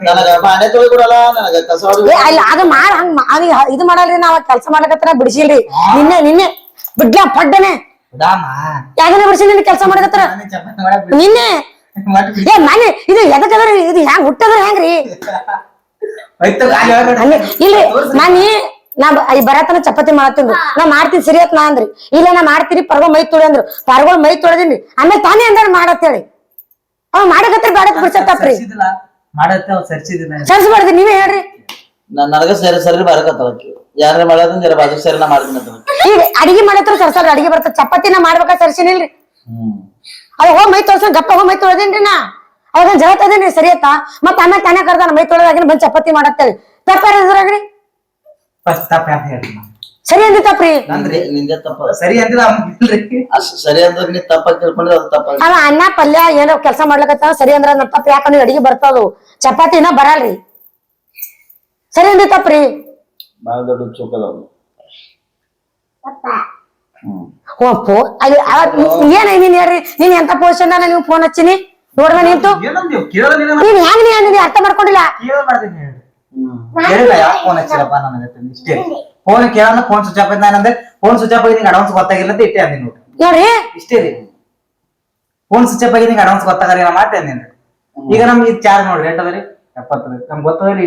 ನನಗ ಬಾಂಡೆ ತೊಳಿಬಿಡಲ್ಲ ನನಗ ಕಸ ಹೊಡಿ ಅಲ್ಲ ಅದು ಮಾಡ ಹಂಗ ಇದು ಮಾಡಲ್ರಿ ನಾವ್ ಕೆಲ್ಸ ಮಾಡ್ಲಕತ್ರ ಬಿಡಿಸಿಲ್ರಿ ನಿನ್ನೆ ಬಿಡ್ಲಾ ಪಡ್ಡನೆ ಯಾಕಂದ್ರೆ ಬಿಡಿಸಿಲ್ಲ ಕೆಲಸ ಮಾಡಕತ್ರ ನಿನ್ನೆ ಏ ಮನೆ ಇದು ಎದಕ್ಕದ್ರ ಇದು ಹೆಂಗ್ ಹುಟ್ಟದ್ರ ಹೆಂಗ್ರಿ ಇಲ್ರಿ ನಾ ಬರತನ ಚಪಾತಿ ಮಾಡ್ತೀನಿ ನಾ ಮಾಡ್ತೀನಿ ಸರಿ ನಾ ಅಂದ್ರಿ ಇಲ್ಲ ನಾ ಮಾಡ್ತೀರಿ ಪರ್ವ ಮೈ ತೊಳಿ ಅಂದ್ರು ಪರ್ವ ಮೈ ತೊಳೆದಿನ್ರಿ ಆಮೇಲೆ ತಾನೇ ಅಂದ್ರ ಮಾಡತ್ತೇಳಿ ಅವ್ ಮಾಡಕತ್ರ ಬೇಡ ಬಿಡ್ಸತ್ತಪ್ರಿ ಸರ್ಸ್ಬಾರ್ದಿ ನೀವೇ ಹೇಳ್ರಿ ನನಗ ಸರಿ ಬರಕತ್ತಳಕಿ ಯಾರ ಮಾಡೋದನ್ ಜರ ಬಾಜು ಸರಿ ನಾ ಮಾಡ್ತೀನಿ ಅಂತ ಈಗ ಅಡಿಗೆ ಮಾಡತ್ರ ಸರ್ಸಲ್ ಅಡಿಗೆ ಬರ್ತದ ಚಪಾತಿನ ಮಾಡ್ಬೇಕ ಸರ್ಸಿನಿಲ್ರಿ ಅವ ಹೋಗ್ ಮೈ ತೊಳ್ಸ ಗಪ್ಪ ಹೋಗ್ ಮೈ ತೊಳೆದೇನ್ರಿ ನಾ ಅವಾಗ ಜಗಳ ತದೇನ್ರಿ ಸರಿ ಆತ ಮತ್ತ ಆಮೇಲೆ ತಾನೇ ಕರ್ದಾನ ಮೈ ತೊಳೆದಾಗಿನ ಬಂದ್ ಚಪಾತಿ ಮಾಡತ್ತೇಳಿ ತಪ್ಪಾರ್ರಿ ಸರಿ ಅಂದಿ ತಪ್ಪ್ರಿ ನಿಂದೆ ತಪ್ಪ ಸರಿ ಅಂದಿಲ್ಲ ಸರಿ ಅಂದ್ರೆ ನೀ ತಪ್ಪಾಗಿ ತಿಳ್ಕೊಂಡ್ರೆ ಅದು ತಪ್ಪ ಅವ ಅನ್ನ ಪಲ್ಯ ಏನೋ ಕೆಲಸ ಮಾಡ್ಲಕತ್ತ ಸರಿ ಅಂದ್ರ ನನ್ ತಪ್ಪ ಯಾಕಂದ್ರೆ ಅಡಿಗೆ ಬರ್ತದವು ಚಪಾತಿನ ಬರಲ್ರಿ ಸರಿ ಅಂದಿ ತಪ್ಪ್ರಿ ಬಾಳ ದೊಡ್ಡ ಚುಕ್ಕದವ್ ಏನ ನೀನ್ ಹೇಳ್ರಿ ನೀನ್ ಎಂತ ಪೊಸಿಷನ್ ನೀವು ಫೋನ್ ಹಚ್ಚಿನಿ ನೋಡ್ದ ನಿಂತು ನೀನ್ ಹೆಂಗ್ ನೀ ಅಂದಿನಿ ಅರ್ಥ ಮಾಡ್ಕೊಂಡಿಲ್ಲ ಫೋನ್ ಹಚ್ಚಿರಪ್ಪ ನನಗೆ ಇಷ್ಟೇ ಫೋನ್ ಕೇಳೋಣ ಫೋನ್ ಸ್ವಿಚ್ ಆಫ್ ಅಂದ್ರೆ ಫೋನ್ ಸ್ವಿಚ್ ಆಫ್ ಆಗಿ ಅಡ್ವಾನ್ಸ್ ಗೊತ್ತಾಗಿಲ್ಲ ಅಂತ ಇಟ್ಟೆ ಅಂದಿನಿ ನೋಡ್ರಿ ಇಷ್ಟೇ ರೀ ಫೋನ್ ಸ್ವಿಚ್ ಆಫ್ ಆಗಿ ನಿಂಗೆ ಅಡ್ವಾನ್ಸ್ ಗೊತ್ತಾಗಲ್ಲ ಮಾಡ್ತೆ ಅಂದಿನಿ ಈಗ ನಮ್ಗೆ ಇದು ಚಾರ್ಜ್ ನೋಡ್ರಿ ರೇಟ್ ಅದರಿ 70 ನಮ್ಗೆ ಗೊತ್ತದ್ರಿ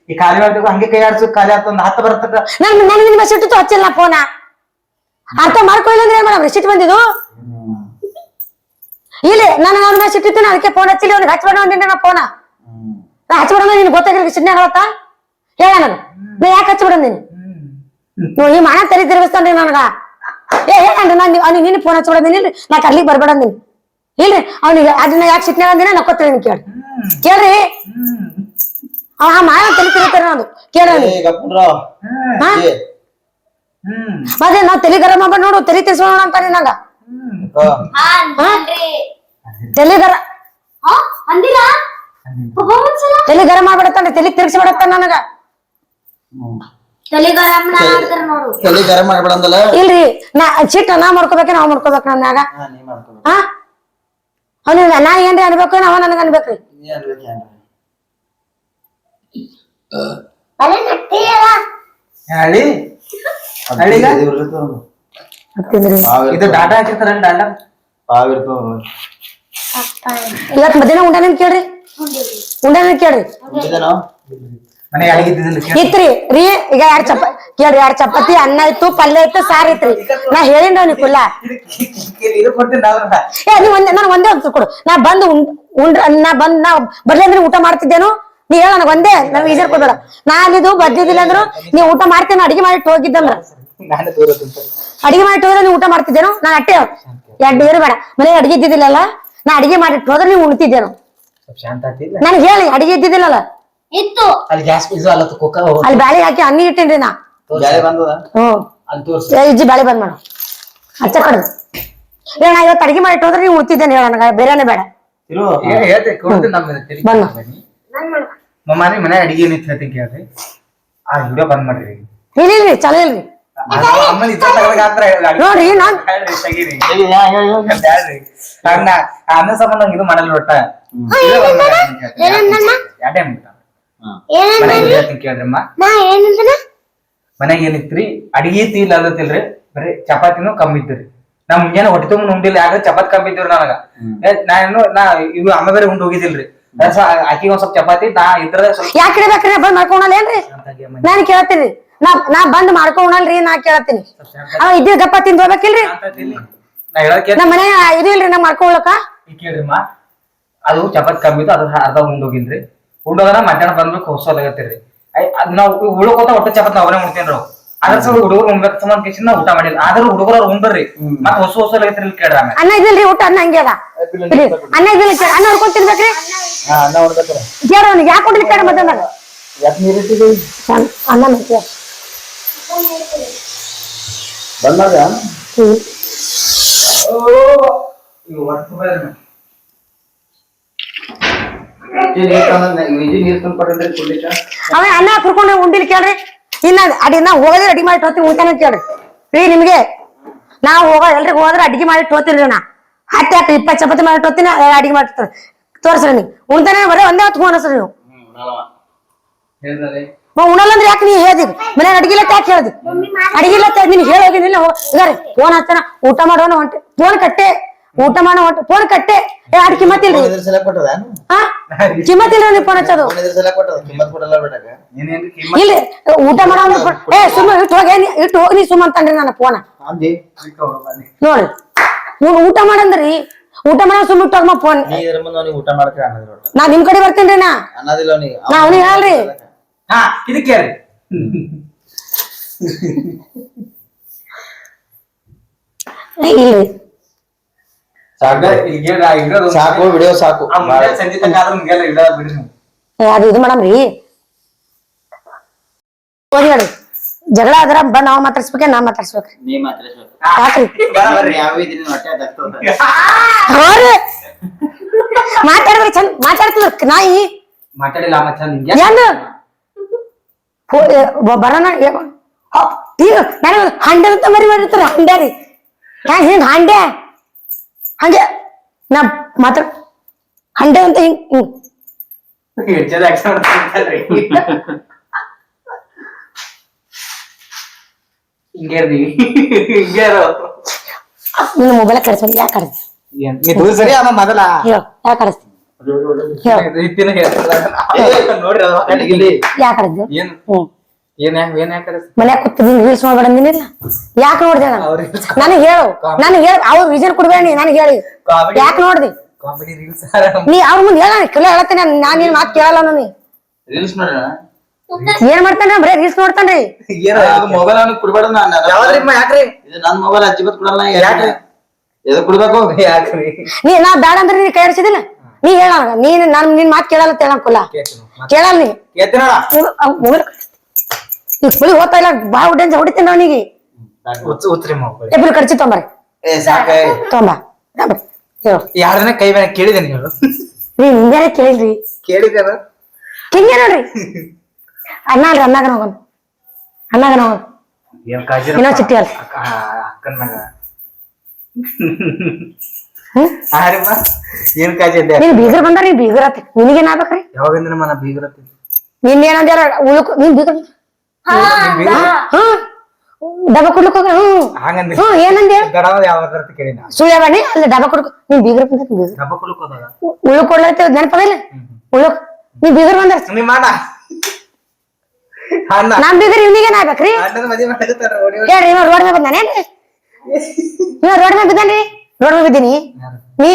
ಈ ಖಾಲಿ ಮಾಡ್ಬೇಕು ಹಂಗೆ ಕೈ ಆಡ್ಸು ಖಾಲಿ ಆಗ್ತದ 10 ಬರ್ತದ ನನಗೆ ನಿಮ್ಮ ಸಿಟ್ಟು ಹಚ್ಚಿಲ್ಲ ಫೋನ ಅರ್ಥ ಮಾಡ್ಕೊಳ್ಳಿಲ್ಲ ಅಂದ್ರೆ ಏನ್ ಮೇಡಮ್ ರಿಸಿಟ್ ಬಂದಿದ್ದು ಇಲ್ಲಿ ನನಗೆ ಅವ್ನ ಸಿಟ್ಟಿತ್ತು ಅದಕ್ಕೆ ಫೋನ್ ಹಚ್ಚಿಲ್ಲ ಅವ್ನಿಗೆ ಹಚ್ಬೇಡ ಅಂದಿನ ನಾ ಫೋನ ನಾ ಹಚ್ಬೇಡ ನಿನ್ ಗೊತ್ತಾಗಿಲ್ಲ ಸಿಟ್ನಾಗ ಹೇಳತ್ತ ಹೇಳ ನಾನು ನಾ ಯಾಕೆ ಹಚ್ಬೇಡ ನೀನು ಈ ಮಾನ ತಲೆ ತಿರುಗಿಸ್ತಾನ್ರಿ ನನಗ ಏ ಹೇಳಣ್ರಿ ನಾನು ಅವ್ನಿಗೆ ನಿನ್ನ ಫೋನ್ ಹಚ್ಬಿಡಂದಿನಿ ನಾ ಕರ್ಲಿಕ್ಕೆ ಬರ್ಬೇಡ ಅಂದಿನಿ ಇಲ್ರಿ ಅವ್ನಿಗೆ ಅದನ್ನ ಯಾಕೆ ಸಿಟ್ನಾಗ ಅಂದಿನ ನಕ್ಕೋತೀನಿ ಕೇಳಿ ಕೇಳ್ರಿ ಅವ ಮಾನ ತಲೆ ತಿರುಗ್ತಾರೆ ನಾನು ಕೇಳಿ ಮತ್ತೆ ನಾವ್ ತಲೆ ಗರಂ ಮಾಡ್ಬೇಡ ನೋಡು ತಲೆ ತಿರ್ಸೋಣ ಅಂತಾನೆ ನಂಗ ತಲೆ ಗರ ತಲೆ ಗರಂ ಮಾಡ್ಬಿಡತ್ತಾನೆ ತಲೆ ತಿರ್ಗಿಸ್ಬಿಡತ್ತ ನನಗ ತಲೆ ಗರಂ ಮಾಡ್ಬೇಡಂದಲ್ಲ ಇಲ್ರಿ ನಾ ಸಿಟ್ಟ ನಾ ಮಾಡ್ಕೋಬೇಕ ನಾವ್ ಮಾಡ್ಕೋಬೇಕ ನನ್ಯಾಗ ಹಾ ಅವ್ನಿಗೆ ನಾ ಏನ್ರಿ ಅನ್ಬೇಕು ಅವ ನನಗ ಅನ್ಬೇಕ್ರಿ ಅಲ್ಲ ನಟ್ಟಿಯಲ್ಲ ಹಳ್ಳಿ ಹಳ್ಳಿಗ ಹತ್ತಿದ್ರಿ ಇದು ಡಾಟಾ ಹಾಕಿರ್ತಾರ ಡಾಟಾ ಇವತ್ ಮಧ್ಯಾಹ್ನ ಉಂಡಾನ ಕೇಳ್ರಿ ಉಂಡಾನ ಕೇಳ್ರಿ ಮನೆಗೆ ಅಡಗಿದ್ದಿಲ್ಲ ಇತ್ರಿ ರೀ ಈಗ ಕೇಳ್ರಿ 2 ಚಪಾತಿ ಅನ್ನ ಇತ್ತು ಪಲ್ಯ ಇತ್ತು ಸಾರ್ ಇತ್ರಿ ನಾ ಹೇಳಿನ್ರಿ ಅವ್ನಿಗೆ ಕುಲ್ಲ ಇದು ಕೊಡ್ತೀನಿ ಏ ನೀವ್ ನಾನು ಒಂದೇ ಒಂದು ಕೊಡು ನಾ ಬಂದು ನಾ ಬರ್ಲಿ ಅಂದ್ರೆ ಊಟ ಮಾಡ್ತಿದ್ದೇನು ನೀ ಹೇಳ ನನಗ್ ಒಂದೇ ನನ್ ಈಜರ್ ಕೊಡ್ಬೇಡ ನಾ ಅಲ್ಲಿದು ಬದ್ದಿದ್ದಿಲ್ಲ ಅಂದ್ರು ನೀವ್ ಊಟ ಮಾಡ್ತೇನೆ ಅಡಿಗೆ ಮಾಡಿ ಹೋಗಿದ್ದಂದ್ರ ನಾನು ದೂರ ಅಡಿಗೆ ಮಾಡಿ ಹೋದ್ರೆ ನೀವ್ ಊಟ ಮಾಡ್ತಿದ್ದೇನು ನಾ ಅಟ್ಟೆ 2 ಬೇಡ ಮನೆ ಅಡಿಗೆ ಇದ್ದಿದ್ದಿಲ್ಲಲ್ಲ ನಾ ಅಡಿಗೆ ಮಾಡಿಟ್ಟು ಹೋದ್ರೆ ನೀವು ಉಣ್ತಿದ್ದೇನು ಶಾಂತ ಆತಿಲ್ಲ ನನ್ಗೆ ಹೇಳಿ ಅಡಿಗೆ ಇದ್ದಿದ್ದಿಲ್ಲಲ್ಲ ಇತ್ತು ಅಲ್ಲಿ ಗ್ಯಾಸ್ ಇದು ಅಲ್ಲ ಕುಕ್ಕರ್ ಅಲ್ಲಿ ಬ್ಯಾಳಿ ಹಾಕಿ ಅನ್ನಿ ಇಟ್ಟೇನ್ರಿ ನಾ ಅಲ್ಲಿ ತೋರ್ಸ ಇಜ್ಜಿ ಬ್ಯಾಳಿ ಬಂದ್ ಮಾಡು ಅಚ್ಚ ಕಡೆ ಏ ನಾ ಇವತ್ತು ಅಡಿಗೆ ಮಾಡಿಟ್ಟು ಹೋದ್ರೆ ನೀವು ಉಣ್ತಿದ್ದೇನೆ ಹೇಳ ನನಗ ಬೇರೆನೆ ಬೇಡ ಹೇಳ್ತೆ ಕೊಡ್ತೀನಿ ನಮ್ಮ ಮಮ್ಮಾರಿ ಮನೆ ಅಡಿಗೆ ಏನಿತ್ತು ಹೇಳ್ತೀನಿ ಕೇಳ್ರಿ ಆ ವಿಡಿಯೋ ಬಂದ್ ಮಾಡ್ರಿ ಇಲ್ರಿ ಚಲೋ ಇಲ್ರಿ ಆಮೇಲೆ ಇದ್ರ ಹಾಕ್ತಾರೆ ನೋಡ್ರಿ ನಾನ್ ಅನ್ನ ಸಂಬಂಧ ಇದು ಮಾಡಲ್ಲ ಒಟ್ಟ ಕೇಳ್ರಮ್ಮ ನಾ ಏನಂತನ ಮನೆಗೆ ಏನಿತ್ರಿ ಅಡಿಗೆ ಐತಿ ಇಲ್ಲ ಅದತ್ತಿಲ್ರಿ ಬರೀ ಚಪಾತಿನೂ ಕಮ್ಮಿ ಇದ್ರಿ ನಾ ಮುಂಜಾನೆ ಹೊಟ್ಟೆ ತುಂಬ ಉಂಡಿಲ್ಲ ಯಾಕಂದ್ರೆ ಚಪಾತಿ ಕಮ್ಮಿ ಇದ್ರಿ ನನಗ ನಾ ಇವು ಅಮ್ಮ ಬೇರೆ ಉಂಡ್ ಹೋಗಿದಿಲ್ರಿ ಆಕಿಗೆ ಒಂದ್ ಸ್ವಲ್ಪ ಚಪಾತಿ ನಾ ಇದ್ರ ಸ್ವಲ್ಪ ಯಾಕೆ ಬೇಕ್ರಿ ಬಂದ್ ಮಾಡ್ಕೊಂಡಲ್ಲ ಏನ್ರಿ ನಾನ್ ಕೇಳ್ತೀನಿ ನಾ ಬಂದ್ ಮಾಡ್ಕೊಂಡಲ್ರಿ ನಾ ಕೇಳ್ತೀನಿ ಅವ ಇದ್ದ ಗಪ್ಪ ತಿಂದ್ ಹೋಗ್ಬೇಕಿಲ್ರಿ ನಾ ಹೇಳಕ್ಕೆ ನಮ್ ಮನೆ ಇದು ಇಲ್ರಿ ನಾ ಮಾಡ್ಕೊಳಕ ಈಗ ಕೇಳ್ರಿಮ್ಮ ಅದು ಚಪಾತಿ ಕಮ್ಮಿ ಇತ್ತು ಅದ್ರ ಅರ್ಧ ಉಂಡೋಗಿನ್ರಿ ಉಂಡೋಗನ ಮಧ್ಯಾಹ್ನ ಬಂದ್ಬೇಕು ಹೊಸೋದಾಗತ್ತಿರಿ ಅದ್ ನಾವ್ ಉಳ್ಕೋತ ಒಟ್ಟ ಚಪಾತಿ ಅವನೇ ಉಣ್ತೇನ್ರಿ ಅದ್ರ ಸಲ ಹುಡುಗರು ಉಣ್ಬೇಕು ಸಂಬಂಧ ಕೇಸಿನ ನಾ ಊಟ ಮಾಡಿಲ್ಲ ಆದ್ರೂ ಹುಡುಗರು ಉಂಡ್ರಿ ಮತ್ ಹೊಸೋದಾಗತ್ತಿರಿ ಕೇಳ್ರಿ ಆಮೇಲೆ ಅನ್ನ ಇದಿಲ್ರಿ ಊಟ ಅನ್ನ ಹಂಗೆ ಅದ ಅನ್ನ ಇದಿಲ್ಲ ಕೇಳ ಅನ್ನ ಹೊಡ್ಕೊಂಡ್ ತಿನ್ಬೇಕ್ರಿ ಕೇಳ ಅವ್ನಿಗೆ ಯಾಕೆ ಕೊಡ್ಲಿ ಕೇಳ ಮಧ್ಯಾಹ್ನದಾಗ ಅನ್ನ ಮತ್ತೆ ಬಂದಾಗ ಅವ ಅನ್ನ ಕುರ್ಕೊಂಡು ಉಂಡಿಲ್ ಕೇಳ್ರಿ ಇನ್ನ ನಾ ಹೋಗೋದ್ರೆ ಅಡಿಗೆ ಮಾಡಿ ಹೋಗ್ತೀನಿ ಉಂಟಾನ ಕೇಳ್ರಿ ರೀ ನಿಮ್ಗೆ ನಾ ಎಲ್ರಿಗೂ ಹೋದ್ರೆ ಅಡಿಗೆ ಮಾಡಿ ಹೋಗ್ತೀನಿ ನಾ 20 ಚಪಾತಿ ಮಾಡಿ ಹೋಗ್ತೀನಿ ಅಡಿಗೆ ಮಾಡಿ ತೋರ್ಸ್ರಿ ನೀವು ಉಣ್ತಾನೆ ಬರೀ ಒಂದೇ ಹೊತ್ತು ಫೋನ್ ಹಸ್ರಿ ನೀವು ಉಣಲ್ಲ ಅಂದ್ರೆ ಯಾಕೆ ನೀ ಹೇಳ್ದಿ ಮನ್ಯಾಗ ಅಡಿಗಿಲ್ಲತ್ತ ಯಾಕೆ ಹೇಳ್ದಿ ಅಡಿಗಿಲ್ಲತ್ತ ನೀನ್ ಹೇಳೋಗಿನಿಲ್ಲ ಇದಾರೆ ಫೋನ್ ಹಚ್ಚಾನ ಊಟ ಮಾಡೋಣ ಹೊಂಟೆ ಫೋನ್ ಕಟ್ಟೆ ಊಟ ಮಾಡೋ ಹೊಂಟೆ ಫೋನ್ ಕಟ್ಟೆ ಅಡ್ ಕಿಮ್ಮತ್ತಿಲ್ರಿ ಹಾ ಕಿಮ್ಮತ್ತಿಲ್ರಿ ನೀವ್ ಫೋನ್ ಹಚ್ಚೋದು ಇಲ್ರಿ ಊಟ ಮಾಡೋ ಸುಮ್ಮ ಇಟ್ಟು ಹೋಗಿ ನೀ ಸುಮ್ಮ ಅಂತಂದ್ರಿ ನನ್ನ ಫೋನ ನೋಡ್ರಿ ಊಟ ಮಾಡಂದ್ರಿ ಊಟ ಮಾಡೋ ಸುಮ್ಮ ಇಟ್ಟು ಫೋನ್ ನಾ ನಿಮ್ ಕಡೆ ಬರ್ತೇನ್ರಿ ನಾ ಅವನಿಗೆ ಹೇಳ್ರಿ ಹಾ ಇದಕ್ಕೆ ಇಲ್ರಿ ಸಾಕು ವಿಡಿಯೋ ಸಾಕು ಸಂಜೆ ತನಕ ಆದ್ರೂ ನಿಮ್ಗೆಲ್ಲ ಇಡ ಬಿಡ್ರಿ ನೀವು ಅದು ಇದು ಮಾಡಮ್ರಿ ಹೋಗಿ ಹೇಳ್ರಿ ಜಗಳ ಆದ್ರ ಬಂದ್ ನಾವ್ ಮಾತಾಡ್ಸ್ಬೇಕ ನಾ ಮಾತಾಡ್ಸ್ಬೇಕ್ರಿ ನೀ ಮಾತಾಡ್ಸ್ಬೇಕು ಹೋರಿ ಮಾತಾಡಿದ್ರೆ ಚಂದ ಮಾತಾಡ್ತಿದ್ರ ನಾಯಿ ಮಾತಾಡಿಲ್ಲ ಅಮ್ಮ ಚಂದ ನಿಮ್ಗೆ ಏನು ಬರೋಣ ನಾನು ಹಂಡೆ ಅಂತ ಮರಿ ಮಾಡಿರ್ತಾರ ಹಂಡೆ ರೀ ಹಿಂಗ್ ಹಂಡೆ ಹಂಗೆ ನಾ ಮಾತಾಡ್ ಹಂಡೆ ಅಂತ ಹಿಂಗ್ ನಿನ್ನ ಮೊಬೈಲ್ ಕಳಿಸ್ತೀನಿ ಯಾಕೆ ಕಳಿಸ್ತೀನಿ ಸರಿ ಅಮ್ಮ ಮೊದಲ ಯಾಕೆ ಕಳಿಸ್ತೀನಿ ಯಾಕೆ ಕಳಿಸ್ದೆ ಮನ್ಯಾಗ ಕೂತ್ ರೀಲ್ಸ್ ನೋಡ್ಬೇಡ ಅಂದಿನಿಲ್ಲ ಯಾಕೆ ನೋಡ್ದೆ ನನಗೆ ಹೇಳು ಅವ್ರ ವಿಜನ್ ಕೊಡ್ಬೇಡ ನನಗೆ ಹೇಳಿ ಯಾಕೆ ನೋಡ್ದಿ ಕಾಮಿಡಿ ರೀಲ್ಸ್ ನೀ ಅವ್ರ ಮುಂದೆ ಹೇಳ ಹೇಳ್ತೇನೆ ನಾನ್ ಏನ್ ಮಾತು ಕೇಳಲ್ಲ ನಾನು ರೀಲ್ಸ್ ನೋಡ ಏನ್ ಮಾಡ್ತಾನೆ ಬರೀ ರೀಲ್ಸ್ ನೋಡ್ತಾನ್ರಿ ಮೊಬೈಲ್ ಅವನಿಗೆ ಕೊಡ್ಬೇಡ ಯಾಕ್ರಿ ಇದು ನನ್ ಮೊಬೈಲ್ ಅಜ್ಜಿಬತ್ ಕೊಡಲ್ಲ ಯಾಕ್ರಿ ಎದಕ್ ಕೊಡ್ಬೇಕು ಯಾಕ್ರಿ ನಾ ಬ್ಯಾಡ ಅಂದ್ರೆ ನೀ ಕೈ ಆಡ್ಸಿದಿಲ್ಲ ನೀ ಹೇಳ ನೀನ್ ನಿನ್ ಮಾತು ಕೇಳಲ್ಲ ಹೇಳಂಕಲ್ಲ ಕೇಳಲ್ಲ ನೀ ಮೊಬೈಲ್ ಈ ಫುಲ್ ಓದ್ತಾ ಇಲ್ಲ ಬಾಳ ಹೊಡೆಂಜ ಹೊಡಿತೀನಿ ಅವನಿಗೆ ಎಬ್ರು ಖರ್ಚಿ ತೊಂಬರಿ ತೊಂಬ ಹೇಳು ಯಾರನ್ನ ಕೈ ಬೇಡ ಕೇಳಿದೇನೆ ಹೇಳು ನೀ ಹಿಂಗಾರೆ ಕೇಳಿದ್ರಿ ಕೇಳಿದೇನ ಹಿಂಗೆ ನೋಡ್ರಿ ಅನ್ನಾಗ ಹೋಗೋಣ ಇನ್ನೊಂದ್ ಚಿಟ್ಟಿ ಅಲ್ಲ ಅಕ್ಕನ ಮಗ ಏನ್ ಕಾಜಿ ನೀನ್ ಬೀಗರ್ ಬಂದಾರ ನೀ ಬೀಗರ್ ಆತ ನಿನಗೇನ್ ಆಗ್ಬೇಕ್ರಿ ಯಾವಾಗಿಂದ್ರ ಮನ ಬೀಗರತ್ತಿ ನಿನ್ ಏನಂದ್ಯಾರ ಉಳುಕ್ ನೀನ್ ಬೀಗ್ರ ಹಾ ಹಾ ಡಬ್ಬ ಕುಡ್ಲಕ್ ಹೋಗ ಹಂಗಂದಿ ಏನಂದ ಗಡವ ಯಾವ ಕೇಳಿ ನಾ ಸುಳ್ಯ ಬನ್ನಿ ಅಲ್ಲಿ ಡಬ್ಬ ಕುಡ್ಕ ನೀನ್ ಬೀಗ್ರ ಬಂದ ಡಬ್ಬ ಕುಲಕ್ ಹೋದಾಗ ಉಳುಕ್ ಕೊಡ್ಲತ್ತ ನೆನಪದಿಲ್ಲ ಉಳುಕ್ ನೀ ಬೀಗ್ರ ಬಂದ ನಿಮ್ಮ ಅಣ್ಣ ಅಣ್ಣ ನಮ್ ಬೀಗ್ರ ಇವ್ನಿಗೆ ಆಗ್ಬೇಕ್ರಿ ಅಣ್ಣನ ಮದುವೆ ಮಾಡಿರ್ತಾರ ಓಡಿ ಹೇಳ್ರಿ ಇವ ರೋಡ್ ಮೇಲೆ ಬಂದಾನೇನ್ರಿ ಇವ ರೋಡ್ ಮೇಲೆ ಬಿದ್ದಾನ್ರಿ ರೋಡ್ ಮೇಲೆ ಬಿದ್ದೀನಿ ನೀ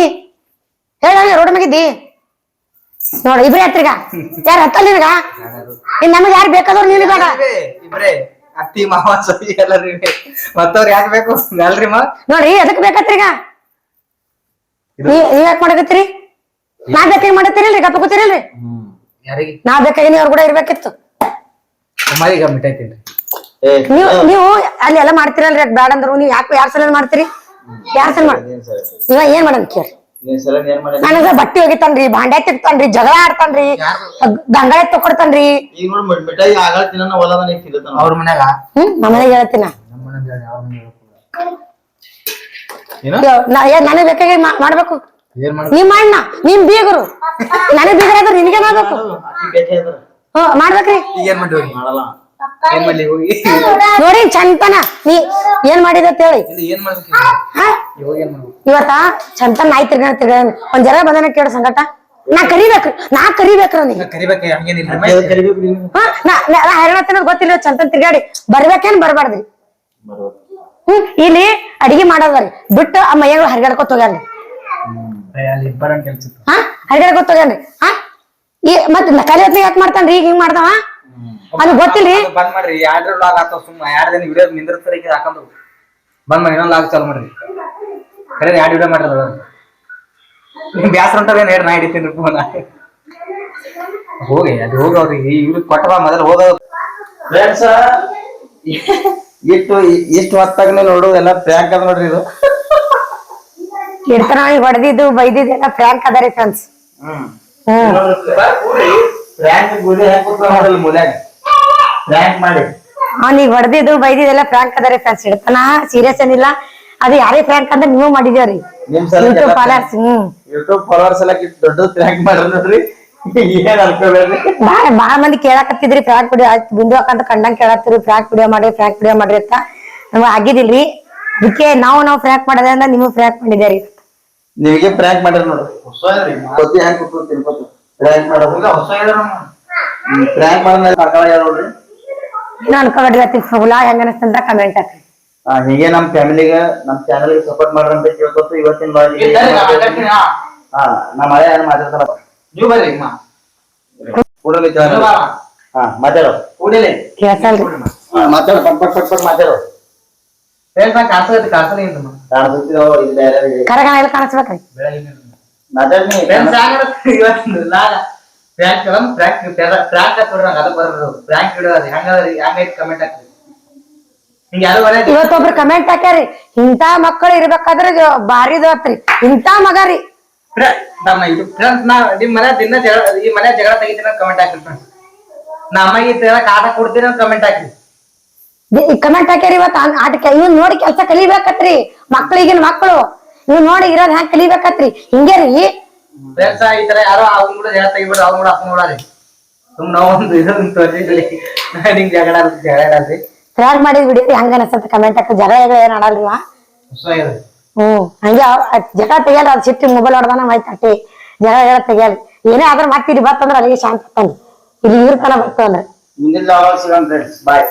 ಹೇಳ ರೋಡ್ ಮ್ಯಾಗಿದ್ದಿ ನೋಡ ಇಬ್ರೇ ಹತ್ರಿಗ ಯಾರು ಹತ್ತಲ್ಲ ನಿನಗ ಇನ್ ನಮಗ್ ಯಾರು ಬೇಕಾದವ್ರು ನೀನು ಬೇಡ ಇಬ್ರೇ ಅತ್ತಿ ಮಾವ ಸತಿ ಎಲ್ಲರೂ ಮತ್ತವ್ರು ಯಾಕೆ ಬೇಕು ಅಲ್ರಿ ಮಾ ನೋಡ್ರಿ ಎದಕ್ ಬೇಕತ್ರಿಗ ನೀವ್ ಯಾಕೆ ಮಾಡಕತ್ತೀರಿ ನಾ ಬೇಕಾಗಿ ಮಾಡತ್ತೀರಿಲ್ರಿ ಗಪ್ಪ ಕೂತಿರಿಲ್ರಿ ಯಾರಿಗೆ ನಾ ಬೇಕಾಗಿ ನೀವ್ ಅವ್ರ ಕೂಡ ಇರ್ಬೇಕಿತ್ತು ಕುಮಾರಿಗ ಮಿಠಾಯಿ ತಿನ್ರಿ ನೀವು ಅಲ್ಲಿ ಎಲ್ಲ ಮಾಡ್ತೀರಲ್ರಿ ಅದ್ ಬ್ಯಾಡ ಅಂದ್ರು ನೀವ್ ಯಾಕೆ ಯಾರ್ ಸಲ ಮಾಡ್ತೀರಿ ಯಾರ್ ಸಲ ಮಾಡ್ ಇವ ಏನ್ ಮಾಡೋದ್ ಕೇಳಿ ನನಗ ಬಟ್ಟಿ ಒಗಿತಾನ್ರಿ ಭಾಂಡೆ ತಿಕ್ತಾನ್ರಿ ಜಗಳ ಆಡ್ತಾನ್ರಿ ಗಂಗಾಳ ತಕೊಡ್ತಾನ್ರಿ ಈಗ ನೋಡಿ ಮಿಠಾಯಿ ಆಗಳ ತಿನ್ನ ಹೊಲದ ನೀ ತಿನ್ನತಾನ ಅವ್ರ ಮನ್ಯಾಗ ನಮ್ಮ ಮನೆಗೆ ಹೇಳ್ತೀನ ನಮ್ಮ ಮನ್ಯಾಗ ಯಾವ ಮನ್ಯಾಗ ನನಗ್ ಬೇಕಾಗಿ ಮಾಡ್ಬೇಕು ಏನ್ ಮಾಡ ನೀವ್ ಮಾಡಣ ನಿಮ್ ಬೀಗರು ನನಗ್ ಬೀಗರ ಆದ್ರ ನಿನಗೆ ಮಾಡ್ಬೇಕು ಮಾಡ್ಬೇಕ್ರಿ ಈಗ ಏನ್ ಮಾಡಿವ್ರಿ ಮಾಡಲ್ಲ ಏನ್ ಮಾಡ್ಲಿ ಹೋಗಿ ನೋಡಿ ಚಂತನ ನೀ ಏನ್ ಮಾಡಿದ ಅಂತ ಹೇಳಿ ಇದು ಏನ್ ಮಾಡ್ಬೇಕು ಇವಾಗ ಏನ್ ಮಾಡ್ಬೇಕು ಇವತ್ತ ಚಂತನ ನಾಯಿ ತಿರ್ಗ ಒಂದ್ ಜರ ಬಂದನ ಕೇಳ ಸಂಗಟ ನಾ ಕರಿಬೇಕ್ರ ನೀ ಕರಿಬೇಕು ಹಂಗೇನಿಲ್ಲ ಕರಿಬೇಕು ನೀನು ನಾ ಹೈರಾಣ ತಿನ್ನೋದ್ ಗೊತ್ತಿಲ್ಲ ಚಂತನ್ ತಿರ್ಗಾಡಿ ಬರ್ಬೇಕೇನ್ ಬರ್ಬಾರ್ದ್ರಿ ಇಲ್ಲಿ ಅಡಿಗೆ ಮಾಡೋದ್ರಿ ಬಿಟ್ಟು ಆ ಮೈಯಾಗ ಹರಿಗಾಡ್ಕೊತ ಹೋಗ್ಯಾನ್ರಿ ಅಲ್ಲಿ ಇಬ್ಬರನ್ ಕೆಲ್ಸ ಹರಿಗಾಡ್ಕೊತ ಹೋಗ್ಯಾನ್ರಿ ಮತ್ ಕಲಿ ಹೊತ್ನಾಗ ಯಾಕೆ ಮಾಡ್ತಾನ್ರಿ ಈಗ ಹಿಂಗ್ ಮಾಡ್ತಾವ ಅದು ಗೊತ್ತಿಲ್ರಿ ಬಂದ್ ಮಾಡ್ರಿ ಎರಡ್ ಲಾಗ್ ಆತಾವ ಸುಮ್ಮ 2 ದಿನ ವಿಡಿಯೋ ನಿಂದಿರ್ತಾರ ಈಗ ಹಾಕೊಂಡು ಬಂದ್ ಮಾಡಿ ಇನ್ನೊಂದ್ ಲಾಗ್ ಚಾಲು ಮಾಡ್ರಿ ಕರೆ 2 ವಿಡಿಯೋ ಮಾಡ್ರಿ ನಿಮ್ ಬ್ಯಾಸರ ಹೊಂಟದ ಏನ್ ನಾ ಹಿಡಿತೀನಿ ಫೋನ್ ಹೋಗಿ ಅದು ಹೋಗವ್ರಿಗೆ ಇವ್ರಿಗೆ ಕೊಟ್ಟವ ಮೊದಲು ಹೋದ ಫ್ರೆಂಡ್ಸ್ ಇಷ್ಟು ಹೊತ್ತಾಗ ನೋಡು ಎಲ್ಲ ಪ್ರ್ಯಾಂಕ್ ಅದ ನೋಡ್ರಿ ಇದು ಇಡ್ತಾನ ಹೊಡೆದಿದ್ದು ಬೈದಿದ್ದು ಎಲ್ಲ ಫ್ರ್ಯಾಂಕ್ ಅದಾರಿ ಫ್ರೆಂಡ್ಸ್ ಪ್ರ್ಯಾಂಕ್ ಗುಡಿ ಹಾಕಿ ಮೂಲ್ಯಾಗ ಪ್ರ್ಯಾಂಕ್ ಮಾಡಿ ಅವ್ನಿಗೆ ಹೊಡೆದಿದ್ದು ಬೈದಿದ್ದೆಲ್ಲ ಫ್ರ್ಯಾಂಕ್ ಅದಾರಿ ಫ್ರೆಂಡ್ಸ್ ಇಡ್ತಾನ ಸೀರಿಯಸ್ ಏನಿಲ್ಲ ಅದು ಯಾರೇ ಫ್ರ್ಯಾಂಕ್ ಅಂದ್ರೆ ನೀವು ಮಾಡಿದೇವ್ರಿ ಯೂಟ್ಯೂಬ್ ಫಾಲೋವರ್ಸ್ ಯೂಟ್ಯೂಬ್ ಫಾಲೋವರ್ಸ್ ಎಲ್ಲ ದೊಡ್ಡ ಪ್ರ್ಯಾಂಕ್ ಮಾಡ್ರಿ ನೋಡ್ರಿ ಏನ್ ಅನ್ಕೋಬೇಡ್ರಿ ಬಾಳ ಮಂದಿ ಕೇಳಾಕತ್ತಿದ್ರಿ ಫ್ರ್ಯಾಂಕ್ ವಿಡಿಯೋ ಆಯ್ತು ಬಿಂದು ಹಾಕಂತ ಕಂಡಂಗ್ ಕೇಳತ್ತಿರಿ ಫ್ರ್ಯಾಂಕ್ ವಿಡಿಯೋ ಮಾಡ್ರಿ ಅಂತ ನಮ್ಗೆ ಆಗಿದಿಲ್ರಿ ಅದಕ್ಕೆ ನಾವು ಫ್ರ್ಯಾಂಕ್ ಮಾಡೋದ್ರಿಂದ ನಿಮಗ್ ಫ್ರ್ಯಾಂಕ್ ಮಾಡಿದೇರಿ ನಿಮಗೆ ಪ್ರ್ಯಾಂಕ್ ಮಾಡ್ರಿ ನೋಡ್ರಿ ಗೊತ್ತಿ ಹೆಂಗ್ ಕೂತು ತಿನ್ಕೋತ ಪ್ರ್ಯಾಂಕ್ ಮಾಡೋದು ಪ್ರ್ಯಾಂಕ್ ಮಾಡೋದ್ ನೋಡ್ರಿ ಏನೋ ಅನ್ಕೋಬೇಡ್ರಿ ಅತಿ ಹುಲಾ ಹೆಂಗ ಅನಸ್ತಂತ ಕಮೆಂಟ್ ಹಾಕ್ರಿ ಹೀಗೆ ನಮ್ ಫ್ಯಾಮಿಲಿಗೆ ನಮ್ ಚಾನಲ್ ಸಪೋರ್ಟ್ ಮಾಡ್ರಿ ಅಂತ ಕೇಳ್ಕೊತ ಇವತ್ತಿನ ನಮ್ಮ ಮಳೆ ಏನ್ ಮಾತಾಡ್ತಾರ ನೀವು ಬರ್ರಿ ಕೂಡಲೇ ಮಾತಾಡೋ ಕೂಡಲೇ ಕೇಳ್ಸಲ್ರಿ ಮಾತಾಡೋ ಪಟ್ ಮಾತಾಡೋ ಕಾಣಿಸ್ತೈತಿ ಕಾಣಿಸಲಿ ಕಾಣಿಸ್ತಿದೋ ಇಲ್ಲಿ ಬೇರೆ ಕರಗಣ ಎಲ್ಲ ಕಾಣಿಸ್ಬೇಕ್ರಿ ಮಾತಾಡ್ನಿ ಇವತ್ತೊಬ್ರು ಕಮೆಂಟ್ ಹಾಕ್ಯಾರಿ ಇಂತ ಮಕ್ಕಳು ಇರ್ಬೇಕಾದ್ರೆ ಬಾರಿ ಇದಾತ್ರಿ ಇಂತ ಮಗರಿ ನಿಮ್ ಮನೆ ದಿನ ಈ ಮನೆ ಜಗಳ ತೆಗಿತೀನಿ ಕಮೆಂಟ್ ಹಾಕ್ರಿ ನಮಗೆ ಕಾಟ ಕೊಡ್ತೀರಿ ಕಮೆಂಟ್ ಹಾಕ್ರಿ ಕಮೆಂಟ್ ಹಾಕ್ಯಾರಿ ಇವತ್ತು ಆಟಕ್ಕೆ ಇವ್ ನೋಡಿ ಕೆಲ್ಸ ಕಲಿಬೇಕತ್ರಿ ಮಕ್ಳಿಗಿನ ಮಕ್ಕಳು ಇವ್ ನೋಡಿ ಇರೋದ್ ಹೆಂಗ್ ಕಲಿಬೇಕತ್ರಿ ಹಿಂಗೇರಿ ಫ್ರೆಂಡ್ಸ್ ಈ ತರ ಯಾರೋ ಅವ್ನ ಕೂಡ ಜಗಳ ತೆಗಿಬಿಡ್ರಿ ಅವ್ನ ಕೂಡ ಅಪ್ಪ ನೋಡ್ರಿ ಸುಮ್ ನಾವೊಂದು ಇದನ್ನ ತೋರಿಸಿ ನಿಂಗ್ ಜಗಳ ಆಡ್ರಿ ಫ್ರಾಗ್ ಮಾಡಿದ್ ವಿಡಿಯೋ ಹಂಗ ಅನಸ್ತಂತ ಕಮೆಂಟ್ ಹಾಕಿ ಜಗಳ ಏನ್ ಆಡಲ್ರಿ ಹಂಗೆ ಜಗಳ ತೆಗಿಯಲ್ಲ ಅದ್ ಸಿಟ್ಟಿ ಮೊಬೈಲ್ ಹೊಡ್ದಾನ ಆಯ್ತು ಜಗಳ ತೆಗಿಯಲ್ರಿ ಏನೇ ಆದ್ರ ಮತ್ತೆ ಇಲ್ಲಿ ಬರ್ತಂದ್ರ ಅಲ್ಲಿಗೆ ಶಾಂತ ಇಲ್ಲಿ ಇರ್ತಾನ ಬರ್ತಂದ್ರ ಮುಂದಿನ ಫ್ರೆಂಡ್ಸ್ ಬಾಯ್